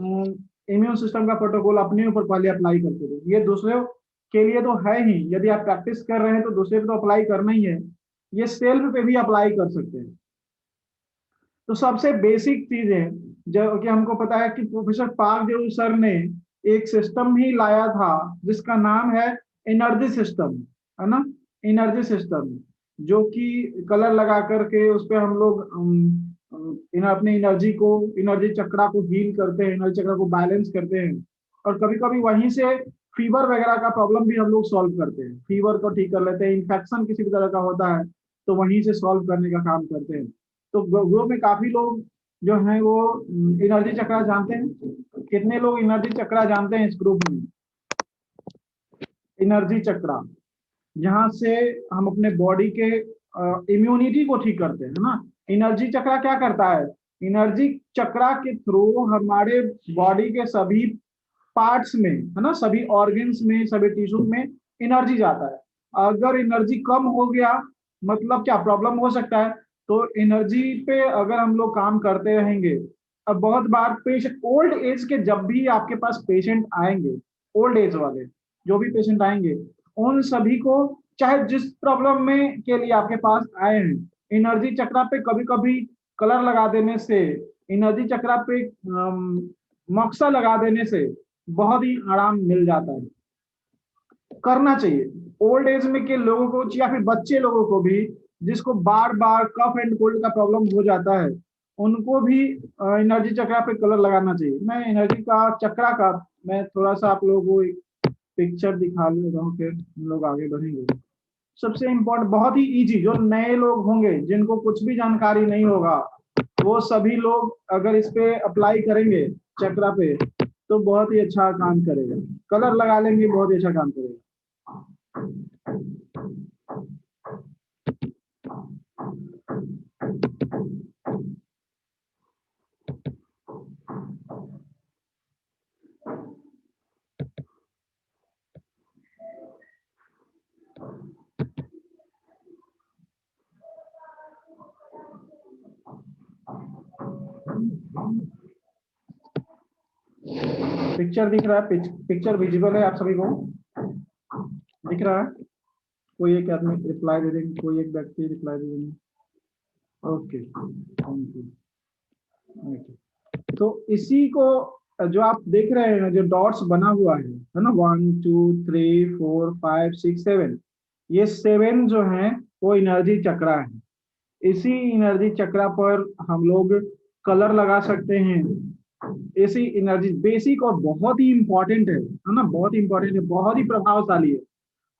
Immune system का protocol अपने ऊपर पहले अप्लाई करते थे। ये दूसरे के लिए तो है ही, यदि आप प्रैक्टिस कर रहे हैं तो दूसरे पे तो अप्लाई करना ही है, ये सेल्फ पे भी अप्लाई कर सकते हैं। तो सबसे बेसिक चीज है, जो कि हमको पता है कि प्रोफेसर पार्क देव सर ने एक सिस्टम ही लाया था जिसका नाम है एनर्जी सिस्टम, है ना, एनर्जी सिस्टम, जो कि कलर लगा करके उस पे हम लोग अपनी एनर्जी चक्रा को हील करते हैं, एनर्जी चक्रा को बैलेंस करते हैं। और कभी कभी वहीं से फीवर वगैरह का प्रॉब्लम भी हम लोग सॉल्व करते हैं, फीवर को ठीक कर लेते हैं, इन्फेक्शन किसी भी तरह का होता है तो वहीं से सॉल्व करने का काम करते हैं। तो ग्रुप में काफी लोग जो हैं वो एनर्जी चक्रा जानते हैं। कितने लोग एनर्जी चक्रा जानते हैं इस ग्रुप में? एनर्जी चक्रा, जहां से हम अपने बॉडी के इम्यूनिटी को ठीक करते हैं, है ना। एनर्जी चक्रा क्या करता है? एनर्जी चक्रा के थ्रू हमारे बॉडी के सभी पार्ट्स में, है ना, सभी ऑर्गन्स में, सभी टिश्यूज में एनर्जी जाता है। अगर एनर्जी कम हो गया मतलब क्या प्रॉब्लम हो सकता है? तो एनर्जी पे अगर हम लोग काम करते रहेंगे, अब बहुत बार पेशेंट ओल्ड एज के जब भी आपके पास पेशेंट आएंगे, ओल्ड एज वाले जो भी पेशेंट आएंगे, उन सभी को चाहे जिस प्रॉब्लम में के लिए आपके पास आए हैं, एनर्जी चक्रा पे कभी कभी कलर लगा देने से, एनर्जी चक्रा पे मक्सा लगा देने से बहुत ही आराम मिल जाता है। करना चाहिए ओल्ड एज में के लोगों को या फिर बच्चे लोगों को भी, जिसको बार बार कफ एंड कोल्ड का प्रॉब्लम हो जाता है, उनको भी एनर्जी चक्रा पे कलर लगाना चाहिए। मैं एनर्जी का चक्रा का मैं थोड़ा सा आप लोगों को एक पिक्चर दिखा ले रहा हूँ, फिर हम लोग आगे बढ़ेंगे। सबसे इम्पोर्टेंट, बहुत ही इजी, जो नए लोग होंगे जिनको कुछ भी जानकारी नहीं होगा, वो सभी लोग अगर इस पे अप्लाई करेंगे चक्रा पे तो बहुत ही अच्छा काम करेगा। कलर लगा लेंगे बहुत ही अच्छा काम करेगा। पिक्चर दिख रहा है? पिक्चर विजिबल है आप सभी को? दिख रहा है? कोई एक आदमी रिप्लाई दे देंगे, कोई एक व्यक्ति रिप्लाई दे देंगे। Okay, thank you. तो इसी को जो आप देख रहे हैं, जो डॉट्स बना हुआ है ना, 1 2 3 4 5 6 7, ये 7 जो है वो एनर्जी चक्रा है। इसी एनर्जी चक्रा पर हम लोग कलर लगा सकते हैं। इसी एनर्जी बेसिक और बहुत ही इंपॉर्टेंट है ना, बहुत ही इंपॉर्टेंट है, बहुत ही प्रभावशाली है।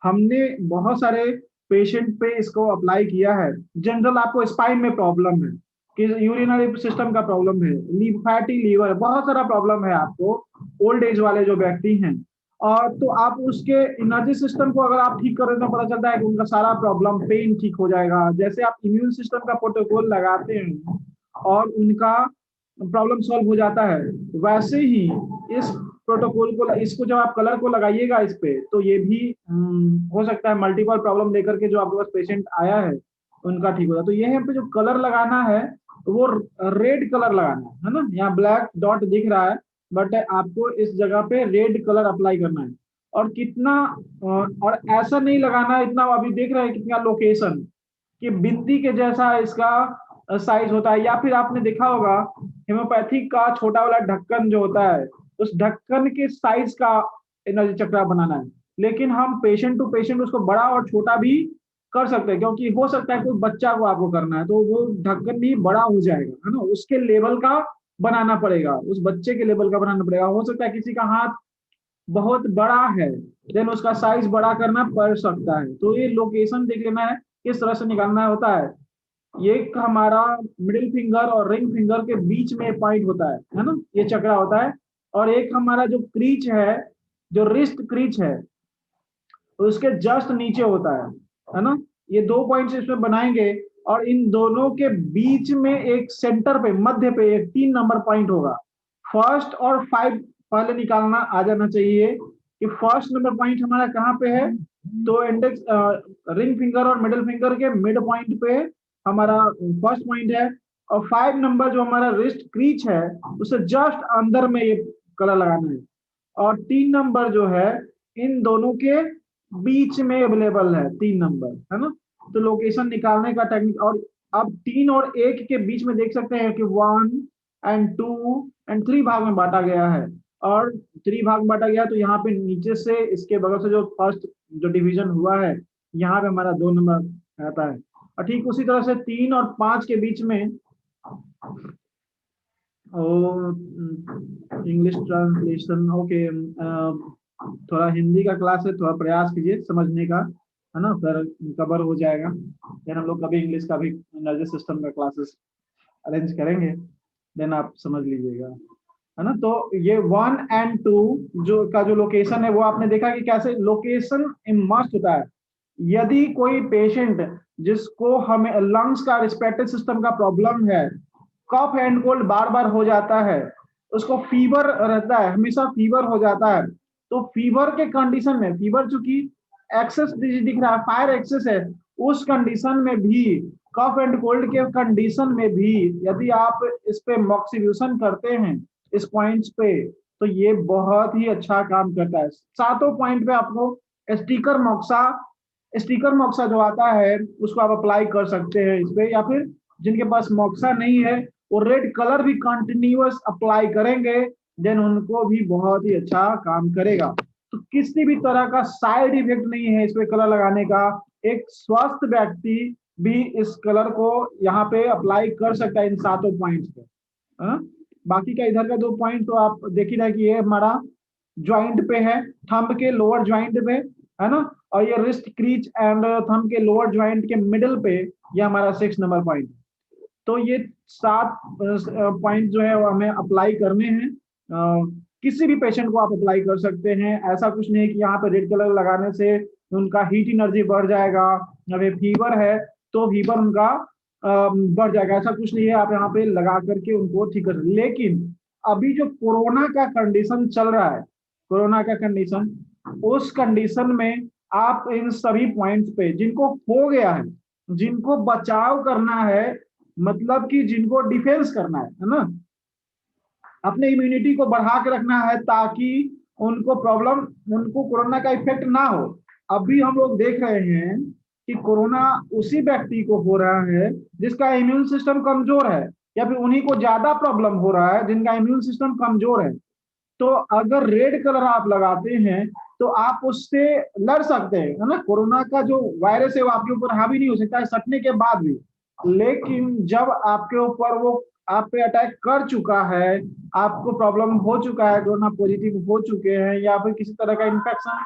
हमने बहुत सारे पेशेंट पे इसको अप्लाई किया है। जनरल आपको स्पाइन में प्रॉब्लम है, कि यूरिनरी सिस्टम का प्रॉब्लम है, फैटी लीवर, बहुत सारा प्रॉब्लम है आपको, ओल्ड एज वाले जो व्यक्ति हैं, और तो आप उसके एनर्जी सिस्टम को अगर आप ठीक कर दें तो पता चलता है कि उनका सारा प्रॉब्लम पेन ठीक हो जाएगा। जैसे आप इम्यून सिस्टम का प्रोटोकॉल लगाते हैं और उनका प्रॉब्लम सॉल्व हो जाता है, वैसे ही इस प्रोटोकॉल को, इसको जब आप कलर को लगाइएगा इस पे, तो ये भी हो सकता है मल्टीपल प्रॉब्लम लेकर के जो आपके पास पेशेंट आया है उनका ठीक होगा। तो ये यहाँ पे जो कलर लगाना है वो रेड कलर लगाना है ना। यहाँ ब्लैक डॉट दिख रहा है, बट आपको इस जगह पे रेड कलर अप्लाई करना है। और कितना और ऐसा नहीं लगाना है इतना, अभी देख रहे हैं कितना लोकेशन, कि बिंदी के जैसा इसका साइज होता है। या फिर आपने देखा होगा हेमोपैथिक का छोटा वाला ढक्कन जो होता है, उस ढक्कन के साइज का एनर्जी चक्रा बनाना है। लेकिन हम पेशेंट टू पेशेंट उसको बड़ा और छोटा भी कर सकते हैं, क्योंकि हो सकता है कोई बच्चा को आपको करना है तो वो ढक्कन भी बड़ा हो जाएगा, है ना, उसके लेवल का बनाना पड़ेगा, उस बच्चे के लेवल का बनाना पड़ेगा। हो सकता है किसी का हाथ बहुत बड़ा है, देन उसका साइज बड़ा करना पड़ सकता है। तो ये लोकेशन देख लेना है, किस तरह से निकालना होता है। ये हमारा मिडिल फिंगर और रिंग फिंगर के बीच में पॉइंट होता है ना, ये चक्रा होता है। और एक हमारा जो क्रीच है, जो रिस्ट क्रीच है, तो उसके जस्ट नीचे होता है ना। ये 2 पॉइंट्स इसमें बनाएंगे और इन दोनों के बीच में एक सेंटर पे, मध्य पे एक 3 नंबर पॉइंट होगा। फर्स्ट और 5 पहले निकालना आ जाना चाहिए कि फर्स्ट नंबर पॉइंट हमारा कहाँ पे है। तो इंडेक्स रिंग फिंगर और मिडिल फिंगर के मिड पॉइंट पे हमारा फर्स्ट पॉइंट है, और 5 नंबर जो हमारा रिस्ट क्रीच है उससे जस्ट अंदर में ये कलर लगाना है, और 3 नंबर जो है इन दोनों के बीच में अवेलेबल है, 3 नंबर है ना। तो लोकेशन निकालने का टेक्निक, और अब 3 और 1 के बीच में देख सकते हैं कि 1 एंड 2 एंड 3 भाग में बांटा गया है, और 3 भाग में बांटा गया, तो यहाँ पे नीचे से इसके बगल से जो फर्स्ट जो डिवीजन हुआ है यहाँ पे हमारा 2 नंबर आता है। और ठीक उसी तरह से 3 और 5 के बीच में इंग्लिश ट्रांसलेशन, ओके, थोड़ा हिंदी का क्लास है, थोड़ा प्रयास कीजिए समझने का, है ना, फिर कवर हो जाएगा। देन हम लोग कभी इंग्लिश का भी एनर्जी सिस्टम का क्लासेस अरेंज करेंगे, देन आप समझ लीजिएगा, है ना। तो ये 1 एंड 2 जो का जो लोकेशन है वो आपने देखा कि कैसे लोकेशन मस्ट होता है। यदि कोई पेशेंट जिसको हमें लंग्स का रिस्पिरेटरी सिस्टम का प्रॉब्लम है, कफ एंड कोल्ड बार बार हो जाता है, उसको फीवर रहता है, हमेशा फीवर हो जाता है, तो फीवर के कंडीशन में, फीवर चूंकि एक्सेस दिख रहा है, फायर एक्सेस है, उस कंडीशन में भी, कफ एंड कोल्ड के कंडीशन में भी यदि आप इस पे मॉक्सिब्यूशन करते हैं इस पॉइंट्स पे, तो ये बहुत ही अच्छा काम करता है। सातों पॉइंट पे आपको स्टिकर मॉक्सा जो आता है उसको आप अप्लाई कर सकते हैं इस पे, या फिर जिनके पास मॉक्सा नहीं है वो रेड कलर भी कंटिन्यूअस अप्लाई करेंगे, देन उनको भी बहुत ही अच्छा काम करेगा। तो किसी भी तरह का साइड इफेक्ट नहीं है इस पे कलर लगाने का। एक स्वस्थ व्यक्ति भी इस कलर को यहाँ पे अप्लाई कर सकता है इन सातों पॉइंट्स पे। हाँ? बाकी का इधर का 2 पॉइंट तो आप देख ही रहे कि ये हमारा ज्वाइंट पे है, थंब के लोअर ज्वाइंट पे, है ना, और ये रिस्ट क्रीच एंड थंब के लोअर ज्वाइंट के मिडल पे ये हमारा 6 नंबर पॉइंट। तो ये 7 पॉइंट जो है वो हमें अप्लाई करने हैं। किसी भी पेशेंट को आप अप्लाई कर सकते हैं, ऐसा कुछ नहीं है कि यहाँ पे रेड कलर लगाने से उनका हीट एनर्जी बढ़ जाएगा, अगर फीवर है तो फीवर उनका बढ़ जाएगा, ऐसा कुछ नहीं है। आप यहाँ पे लगा करके उनको ठीक कर, लेकिन अभी जो कोरोना का कंडीशन चल रहा है, कोरोना का कंडीशन, उस कंडीशन में आप इन सभी पॉइंट्स पे जिनको हो गया है, जिनको बचाव करना है, मतलब कि जिनको डिफेंस करना है ना, अपने इम्यूनिटी को बढ़ा के रखना है ताकि उनको कोरोना का इफेक्ट ना हो। अभी हम लोग देख रहे हैं कि कोरोना उसी व्यक्ति को हो रहा है जिसका इम्यून सिस्टम कमजोर है, या फिर उन्हीं को ज्यादा प्रॉब्लम हो रहा है जिनका इम्यून सिस्टम कमजोर है। तो अगर रेड कलर आप लगाते हैं तो आप उससे लड़ सकते हैं, है ना। कोरोना का जो वायरस है वो आपके ऊपर हावी नहीं हो सकता है सटने के बाद भी, लेकिन जब आपके ऊपर वो आप पे अटैक कर चुका है, आपको प्रॉब्लम हो चुका है, कोरोना पॉजिटिव हो चुके हैं, या फिर किसी तरह का इन्फेक्शन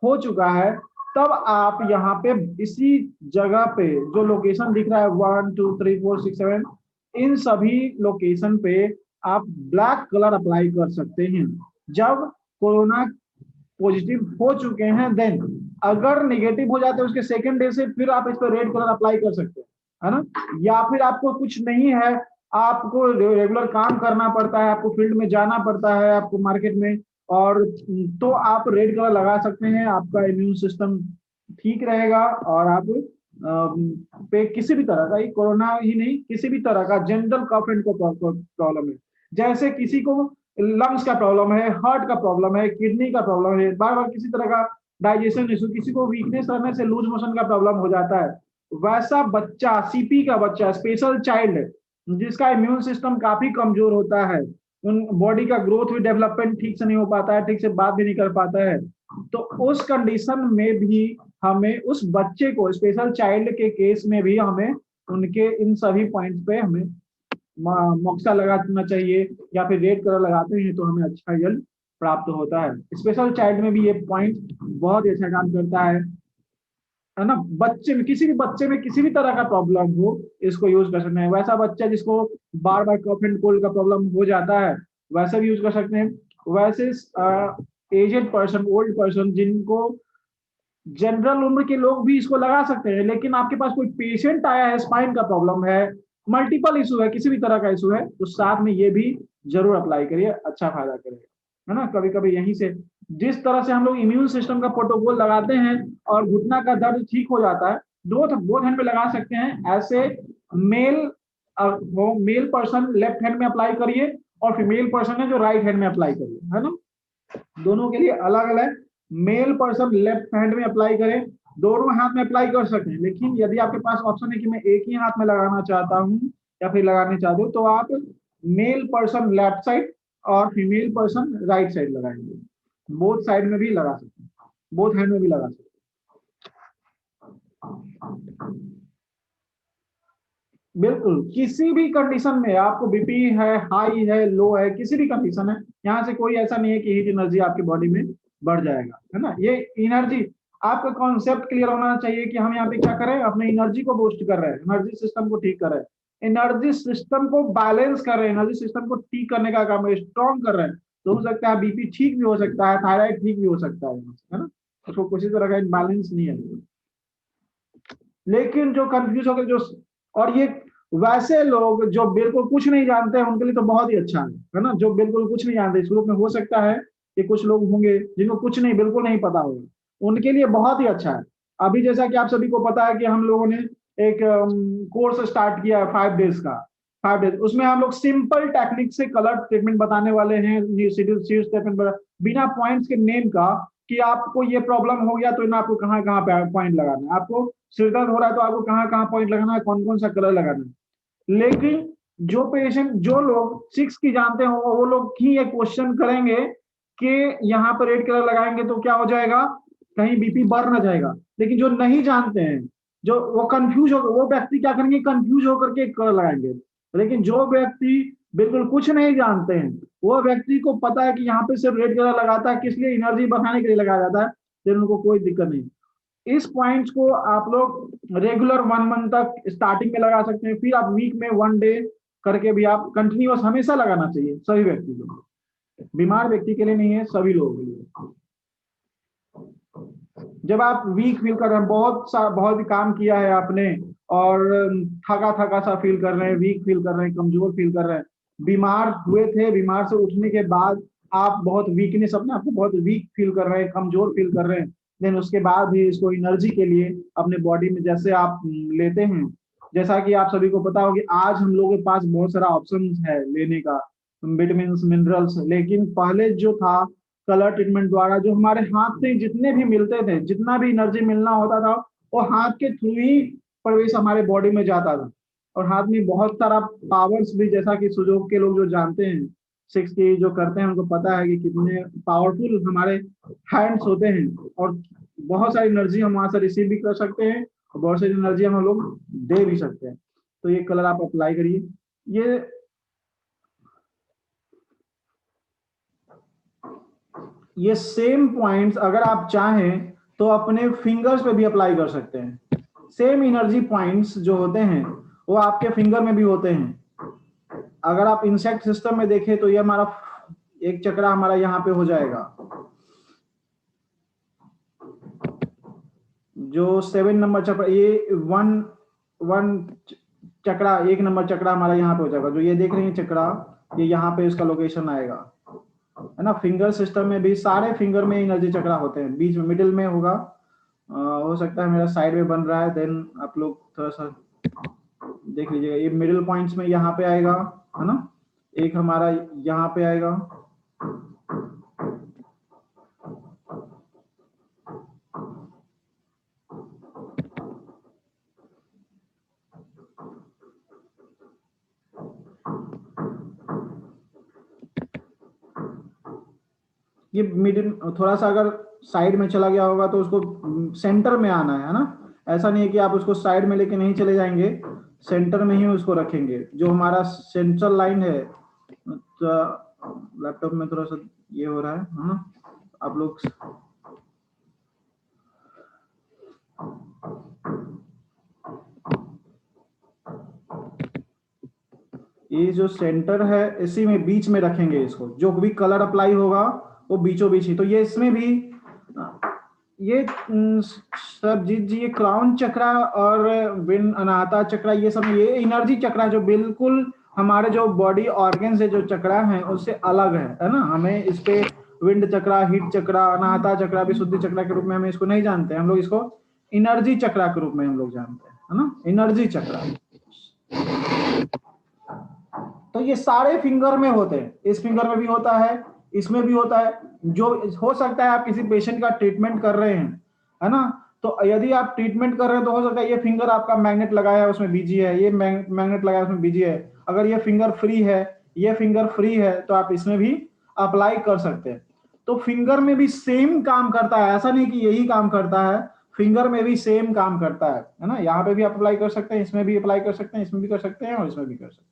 हो चुका है, तब आप यहाँ पे इसी जगह पे जो लोकेशन दिख रहा है 1 2 3 4 6 7, इन सभी लोकेशन पे आप ब्लैक कलर अप्लाई कर सकते हैं जब कोरोना पॉजिटिव हो चुके हैं। देन अगर नेगेटिव हो जाते हैं उसके सेकेंड डे से फिर आप इस पर रेड कलर अप्लाई कर सकते हैं, है ना। या फिर आपको कुछ नहीं है, आपको रेगुलर काम करना पड़ता है, आपको फील्ड में जाना पड़ता है, आपको मार्केट में, और तो आप रेड कलर लगा सकते हैं, आपका इम्यून सिस्टम ठीक रहेगा, और आप पे किसी भी तरह का, कोरोना ही नहीं, किसी भी तरह का जनरल कफ एंड प्रॉब्लम है, जैसे किसी को लंग्स का प्रॉब्लम है, हार्ट का प्रॉब्लम है, किडनी का प्रॉब्लम है, बार बार किसी तरह का डाइजेशन इशू, किसी को वीकनेस रहने से लूज मोशन का प्रॉब्लम हो जाता है, वैसा बच्चा, सीपी का बच्चा, स्पेशल चाइल्ड जिसका इम्यून सिस्टम काफी कमजोर होता है, उन बॉडी का ग्रोथ भी डेवलपमेंट ठीक से नहीं हो पाता है, ठीक से बात भी नहीं कर पाता है, तो उस कंडीशन में भी हमें उस बच्चे को, स्पेशल चाइल्ड के केस में भी हमें उनके इन सभी पॉइंट्स पे हमें मॉक्सा लगाना चाहिए, या फिर रेड कलर लगाते हैं तो हमें अच्छा रिजल्ट प्राप्त होता है। स्पेशल चाइल्ड में भी ये पॉइंट बहुत ही अच्छा काम करता है ना। बच्चे में, किसी भी बच्चे में किसी भी तरह का प्रॉब्लम हो, इसको यूज कर सकते हैं। वैसा बच्चा जिसको बार बार कफ एंड कोल्ड का प्रॉब्लम हो जाता है वैसे भी यूज कर सकते हैं। वैसे एजेड पर्सन, ओल्ड पर्सन, जिनको जनरल उम्र के लोग भी इसको लगा सकते हैं, लेकिन आपके पास कोई पेशेंट आया है, स्पाइन का प्रॉब्लम है, मल्टीपल इशू है, किसी भी तरह का इशू है, तो साथ में ये भी जरूर अप्लाई करिए, अच्छा फायदा करेगा, है ना। कभी कभी यहीं से जिस तरह से हम लोग इम्यून सिस्टम का प्रोटोकॉल लगाते हैं और घुटना का दर्द ठीक हो जाता है, बोथ हैंड पे लगा सकते हैं, ऐसे मेल वो मेल पर्सन लेफ्ट हैंड में अप्लाई करिए और फीमेल पर्सन है जो राइट हैंड में अप्लाई करिए, है ना। दोनों के लिए अलग अलग, मेल पर्सन लेफ्ट हैंड में अप्लाई करें, दोनों हाथ में अप्लाई कर सकते हैं, लेकिन यदि आपके पास ऑप्शन है कि मैं एक ही हाथ में लगाना चाहता हूं या फिर लगाने चाहते हो, तो आप मेल पर्सन लेफ्ट साइड और फीमेल पर्सन राइट साइड लगाएंगे। बोथ साइड में भी लगा सकते हैं, बोथ हैंड में भी लगा सकते हैं। बिल्कुल, किसी भी कंडीशन में, आपको बीपी है, हाई है, लो है, किसी भी कंडीशन है, यहाँ से कोई ऐसा नहीं है कि हीट एनर्जी आपकी बॉडी में बढ़ जाएगा, है ना। ये एनर्जी, आपका कॉन्सेप्ट क्लियर होना चाहिए कि हम यहाँ पे क्या करें, अपने एनर्जी को बूस्ट कर रहे हैं, एनर्जी सिस्टम को ठीक कर रहे हैं, एनर्जी सिस्टम को बैलेंस कर रहे हैं, एनर्जी सिस्टम को ठीक करने का काम है, स्ट्रॉन्ग कर रहे हैं। तो हो सकता है बीपी ठीक भी हो सकता है, थायराइड ठीक भी हो सकता है ना। उसको किसी तरह का बैलेंस नहीं है। लेकिन जो कंफ्यूज होकर जो, और ये वैसे लोग जो बिल्कुल कुछ नहीं जानते हैं उनके लिए तो बहुत ही अच्छा है ना। जो बिल्कुल कुछ नहीं जानते, इस ग्रुप में हो सकता है कि कुछ लोग होंगे जिनको कुछ नहीं, बिल्कुल नहीं पता होगा, उनके लिए बहुत ही अच्छा है। अभी जैसा कि आप सभी को पता है कि हम लोगों ने एक कोर्स स्टार्ट किया है 5 डेज का, 5 डेज, उसमें हम लोग सिंपल टेक्निक से कलर ट्रीटमेंट बताने वाले हैं, बिना पॉइंट्स के नेम का, कि आपको ये प्रॉब्लम हो गया तो इन आपको कहाँ कहाँ पे पॉइंट लगाना है, आपको सिर दर्द हो रहा है तो आपको कहाँ कहाँ पॉइंट लगाना है, कौन कौन सा कलर लगाना है। लेकिन जो पेशेंट, जो लोग 6 की जानते हो, वो लोग ही ये क्वेश्चन करेंगे कि यहाँ पर रेड कलर लगाएंगे तो क्या हो जाएगा, कहीं बीपी बढ़ ना जाएगा। लेकिन जो नहीं जानते हैं, जो वो कंफ्यूज हो, वो व्यक्ति क्या करेंगे, कंफ्यूज होकर के कलर लगाएंगे। लेकिन जो व्यक्ति बिल्कुल कुछ नहीं जानते हैं, वो व्यक्ति को पता है कि यहाँ पे सिर्फ रेड कलर लगाता है, किस लिए, एनर्जी बढ़ाने के लिए लगाया जाता है, फिर उनको कोई दिक्कत नहीं। इस पॉइंट्स को आप लोग रेगुलर 1 मंथ तक स्टार्टिंग में लगा सकते हैं, फिर आप वीक में 1 डे करके भी आप कंटिन्यूअस हमेशा लगाना चाहिए सभी व्यक्ति को, बीमार व्यक्ति के लिए नहीं है, सभी लोगों के लिए। जब आप वीक फील कर रहे हैं, बहुत ही काम किया है आपने और थका थका सा फील कर रहे हैं, वीक फील कर रहे हैं, कमजोर फील कर रहे हैं, बीमार हुए थे, बीमार से उठने के बाद आप बहुत वीकनेस, अपने आपको बहुत वीक फील कर रहे हैं, कमजोर फील कर रहे हैं, देन उसके बाद भी इसको एनर्जी के लिए अपने बॉडी में जैसे आप लेते हैं, जैसा कि आप सभी को पता होगा आज हम लोगों के पास बहुत सारा ऑप्शन है लेने का, विटामिन मिनरल्स। लेकिन पहले जो था कलर ट्रीटमेंट द्वारा, जो हमारे हाथ से जितने भी मिलते थे, जितना भी एनर्जी मिलना होता था, वो हाथ के थ्रू ही प्रवेश हमारे बॉडी में जाता था। और हाथ में बहुत सारा पावर्स भी, जैसा कि सुजोग के लोग जो जानते हैं, 6 की जो करते हैं, उनको पता है कि कितने पावरफुल हमारे हैंड्स होते हैं, और बहुत सारी एनर्जी हम वहां से रिसीव भी कर सकते हैं, और बहुत सारी एनर्जी हम लोग दे भी सकते हैं। तो ये कलर आप अप्लाई करिए। ये सेम पॉइंट्स अगर आप चाहें तो अपने फिंगर्स पे भी अप्लाई कर सकते हैं। सेम एनर्जी पॉइंट्स जो होते हैं वो आपके फिंगर में भी होते हैं। अगर आप इंसेक्ट सिस्टम में देखें तो ये हमारा एक चक्रा हमारा यहाँ पे हो जाएगा, जो 7 नंबर चक्रा, ये 1 चक्रा, 1 नंबर चक्रा हमारा यहाँ पे हो जाएगा। जो ये देख रहे हैं चक्रा, ये यहाँ पे इसका लोकेशन आएगा, है ना। फिंगर सिस्टम में भी सारे फिंगर में एनर्जी चक्रा होते हैं, बीच में मिडिल में होगा। हो सकता है मेरा साइड में बन रहा है, देन आप लोग थोड़ा सा देख लीजिएगा। ये मिडिल पॉइंट्स में यहाँ पे आएगा, है ना, एक हमारा यहाँ पे आएगा, ये मिडिल थोड़ा सा अगर साइड में चला गया होगा तो उसको सेंटर में आना है ना। ऐसा नहीं है कि आप उसको साइड में लेके नहीं चले जाएंगे, सेंटर में ही उसको रखेंगे। जो हमारा सेंट्रल लाइन है, तो लैपटॉप में थोड़ा सा ये हो रहा है ना, आप लोग ये जो सेंटर है इसी में बीच में रखेंगे इसको। जो भी कलर अप्लाई होगा वो बीचों बीच ही। तो ये इसमें भी ये सरजीत जी, ये क्राउन चक्रा और विन अनाहता चक्रा, ये सब ये एनर्जी चक्रा जो बिल्कुल हमारे जो बॉडी ऑर्गन से जो चक्रा है उससे अलग है ना। हमें इस पे विंड चक्रा, हीट चक्रा, अनाहता चक्रा, विशुद्धि चक्रा के रूप में हम इसको नहीं जानते, हम लोग इसको एनर्जी चक्रा के रूप में हम लोग जानते हैं, है ना, एनर्जी चक्रा। तो ये सारे फिंगर में होते हैं, इस फिंगर में भी होता है, इसमें भी होता है। जो हो सकता है आप किसी पेशेंट का ट्रीटमेंट कर रहे हैं, है ना, तो यदि आप ट्रीटमेंट कर रहे हैं तो हो सकता है ये फिंगर आपका मैग्नेट लगाया है उसमें बिजी है, ये मैग्नेट लगाया है उसमें बिजी है। अगर ये फिंगर फ्री है, ये फिंगर फ्री है, तो आप इसमें भी अप्लाई कर सकते हैं। तो फिंगर में भी सेम काम करता है, ऐसा नहीं कि यही काम करता है, फिंगर में भी सेम काम करता है ना। यहाँ पे भी आप अप्लाई कर सकते हैं, इसमें भी अप्लाई कर सकते हैं, इसमें भी कर सकते हैं और इसमें भी कर सकते हैं,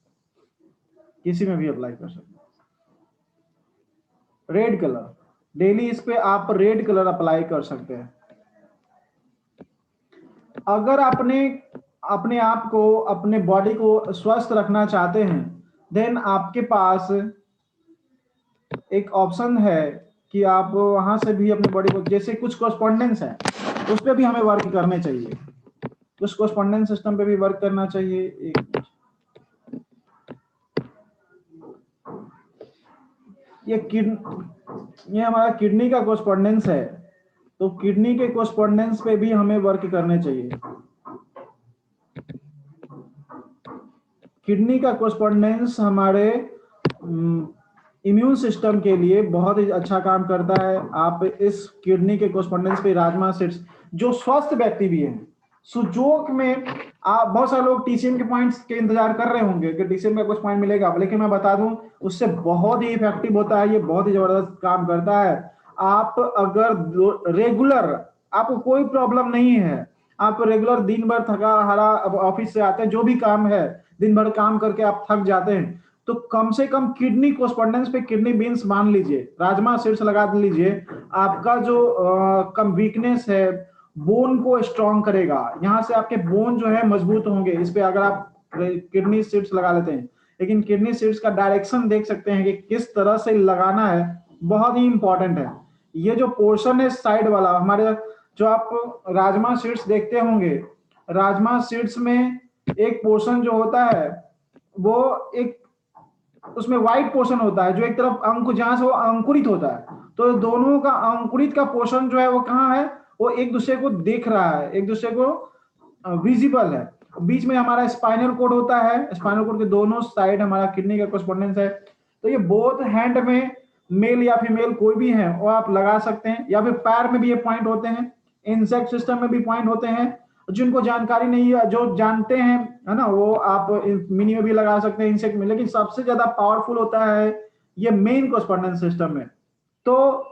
किसी में भी अप्लाई कर सकते हैं। रेड कलर, डेली इस पे आप रेड कलर अप्लाई कर सकते हैं। अगर अपने आप को, अपने बॉडी को स्वस्थ रखना चाहते हैं, देन आपके पास एक ऑप्शन है कि आप वहां से भी अपनी बॉडी को, जैसे कुछ कॉरेस्पॉन्डेंस है उस पर भी हमें वर्क करने चाहिए, कुछ कॉरेस्पॉन्डेंस सिस्टम पे भी वर्क करना चाहिए। ये हमारा किडनी का कॉरेस्पॉन्डेंस है, तो किडनी के कॉरेस्पॉन्डेंस पे भी हमें वर्क करने चाहिए। किडनी का कॉरेस्पॉन्डेंस हमारे इम्यून सिस्टम के लिए बहुत ही अच्छा काम करता है। आप इस किडनी के कॉरेस्पॉन्डेंस पे राजमा सीड्स, जो स्वस्थ व्यक्ति भी हैं, सुजोग में आप बहुत सारे लोग टीसीएम के पॉइंट्स के इंतजार कर रहे होंगे कि टीसीएम का कुछ पॉइंट मिलेगा, लेकिन मैं बता दूं उससे बहुत ही इफेक्टिव होता है, ये बहुत ही जबरदस्त काम करता है। आप अगर रेगुलर, आपको कोई प्रॉब्लम नहीं है, आप रेगुलर दिन भर थका हारा ऑफिस से आते हैं, जो भी काम है दिन भर काम करके आप थक जाते हैं, तो कम से कम किडनी कॉरेस्पॉन्डेंस पे किडनी बीन्स मान लीजिए, राजमा सीड्स लगा लीजिए। आपका जो कम वीकनेस है, बोन को स्ट्रॉन्ग करेगा, यहाँ से आपके बोन जो है मजबूत होंगे इस पे अगर आप किडनी सीड्स लगा लेते हैं। लेकिन किडनी सीड्स का डायरेक्शन देख सकते हैं कि किस तरह से लगाना है, बहुत ही इंपॉर्टेंट है। ये जो पोर्शन है साइड वाला हमारे, जो आप राजमा सीड्स देखते होंगे, राजमा सीड्स में एक पोर्शन जो होता है वो एक, उसमें व्हाइट पोर्शन होता है जो एक तरफ जहां से वो अंकुरित होता है, तो दोनों का अंकुरित का पोर्शन जो है वो कहाँ है, वो एक दूसरे को देख रहा है, एक दूसरे को विजिबल है। बीच में हमारा स्पाइनल कोड होता है, स्पाइनल कोड के दोनों साइड हमारा किडनी का कॉरेस्पॉन्डेंस है। तो ये बोथ हैंड में, मेल या फीमेल कोई भी है वो आप लगा सकते हैं, या फिर पैर में भी ये पॉइंट होते हैं, इंसेक्ट सिस्टम में भी पॉइंट होते हैं। जिनको जानकारी नहीं है, जो जानते हैं, है ना, वो आप मिनी में भी लगा सकते हैं, इंसेक्ट में, लेकिन सबसे ज्यादा पावरफुल होता है ये मेन कॉरेस्पॉन्डेंस सिस्टम में। तो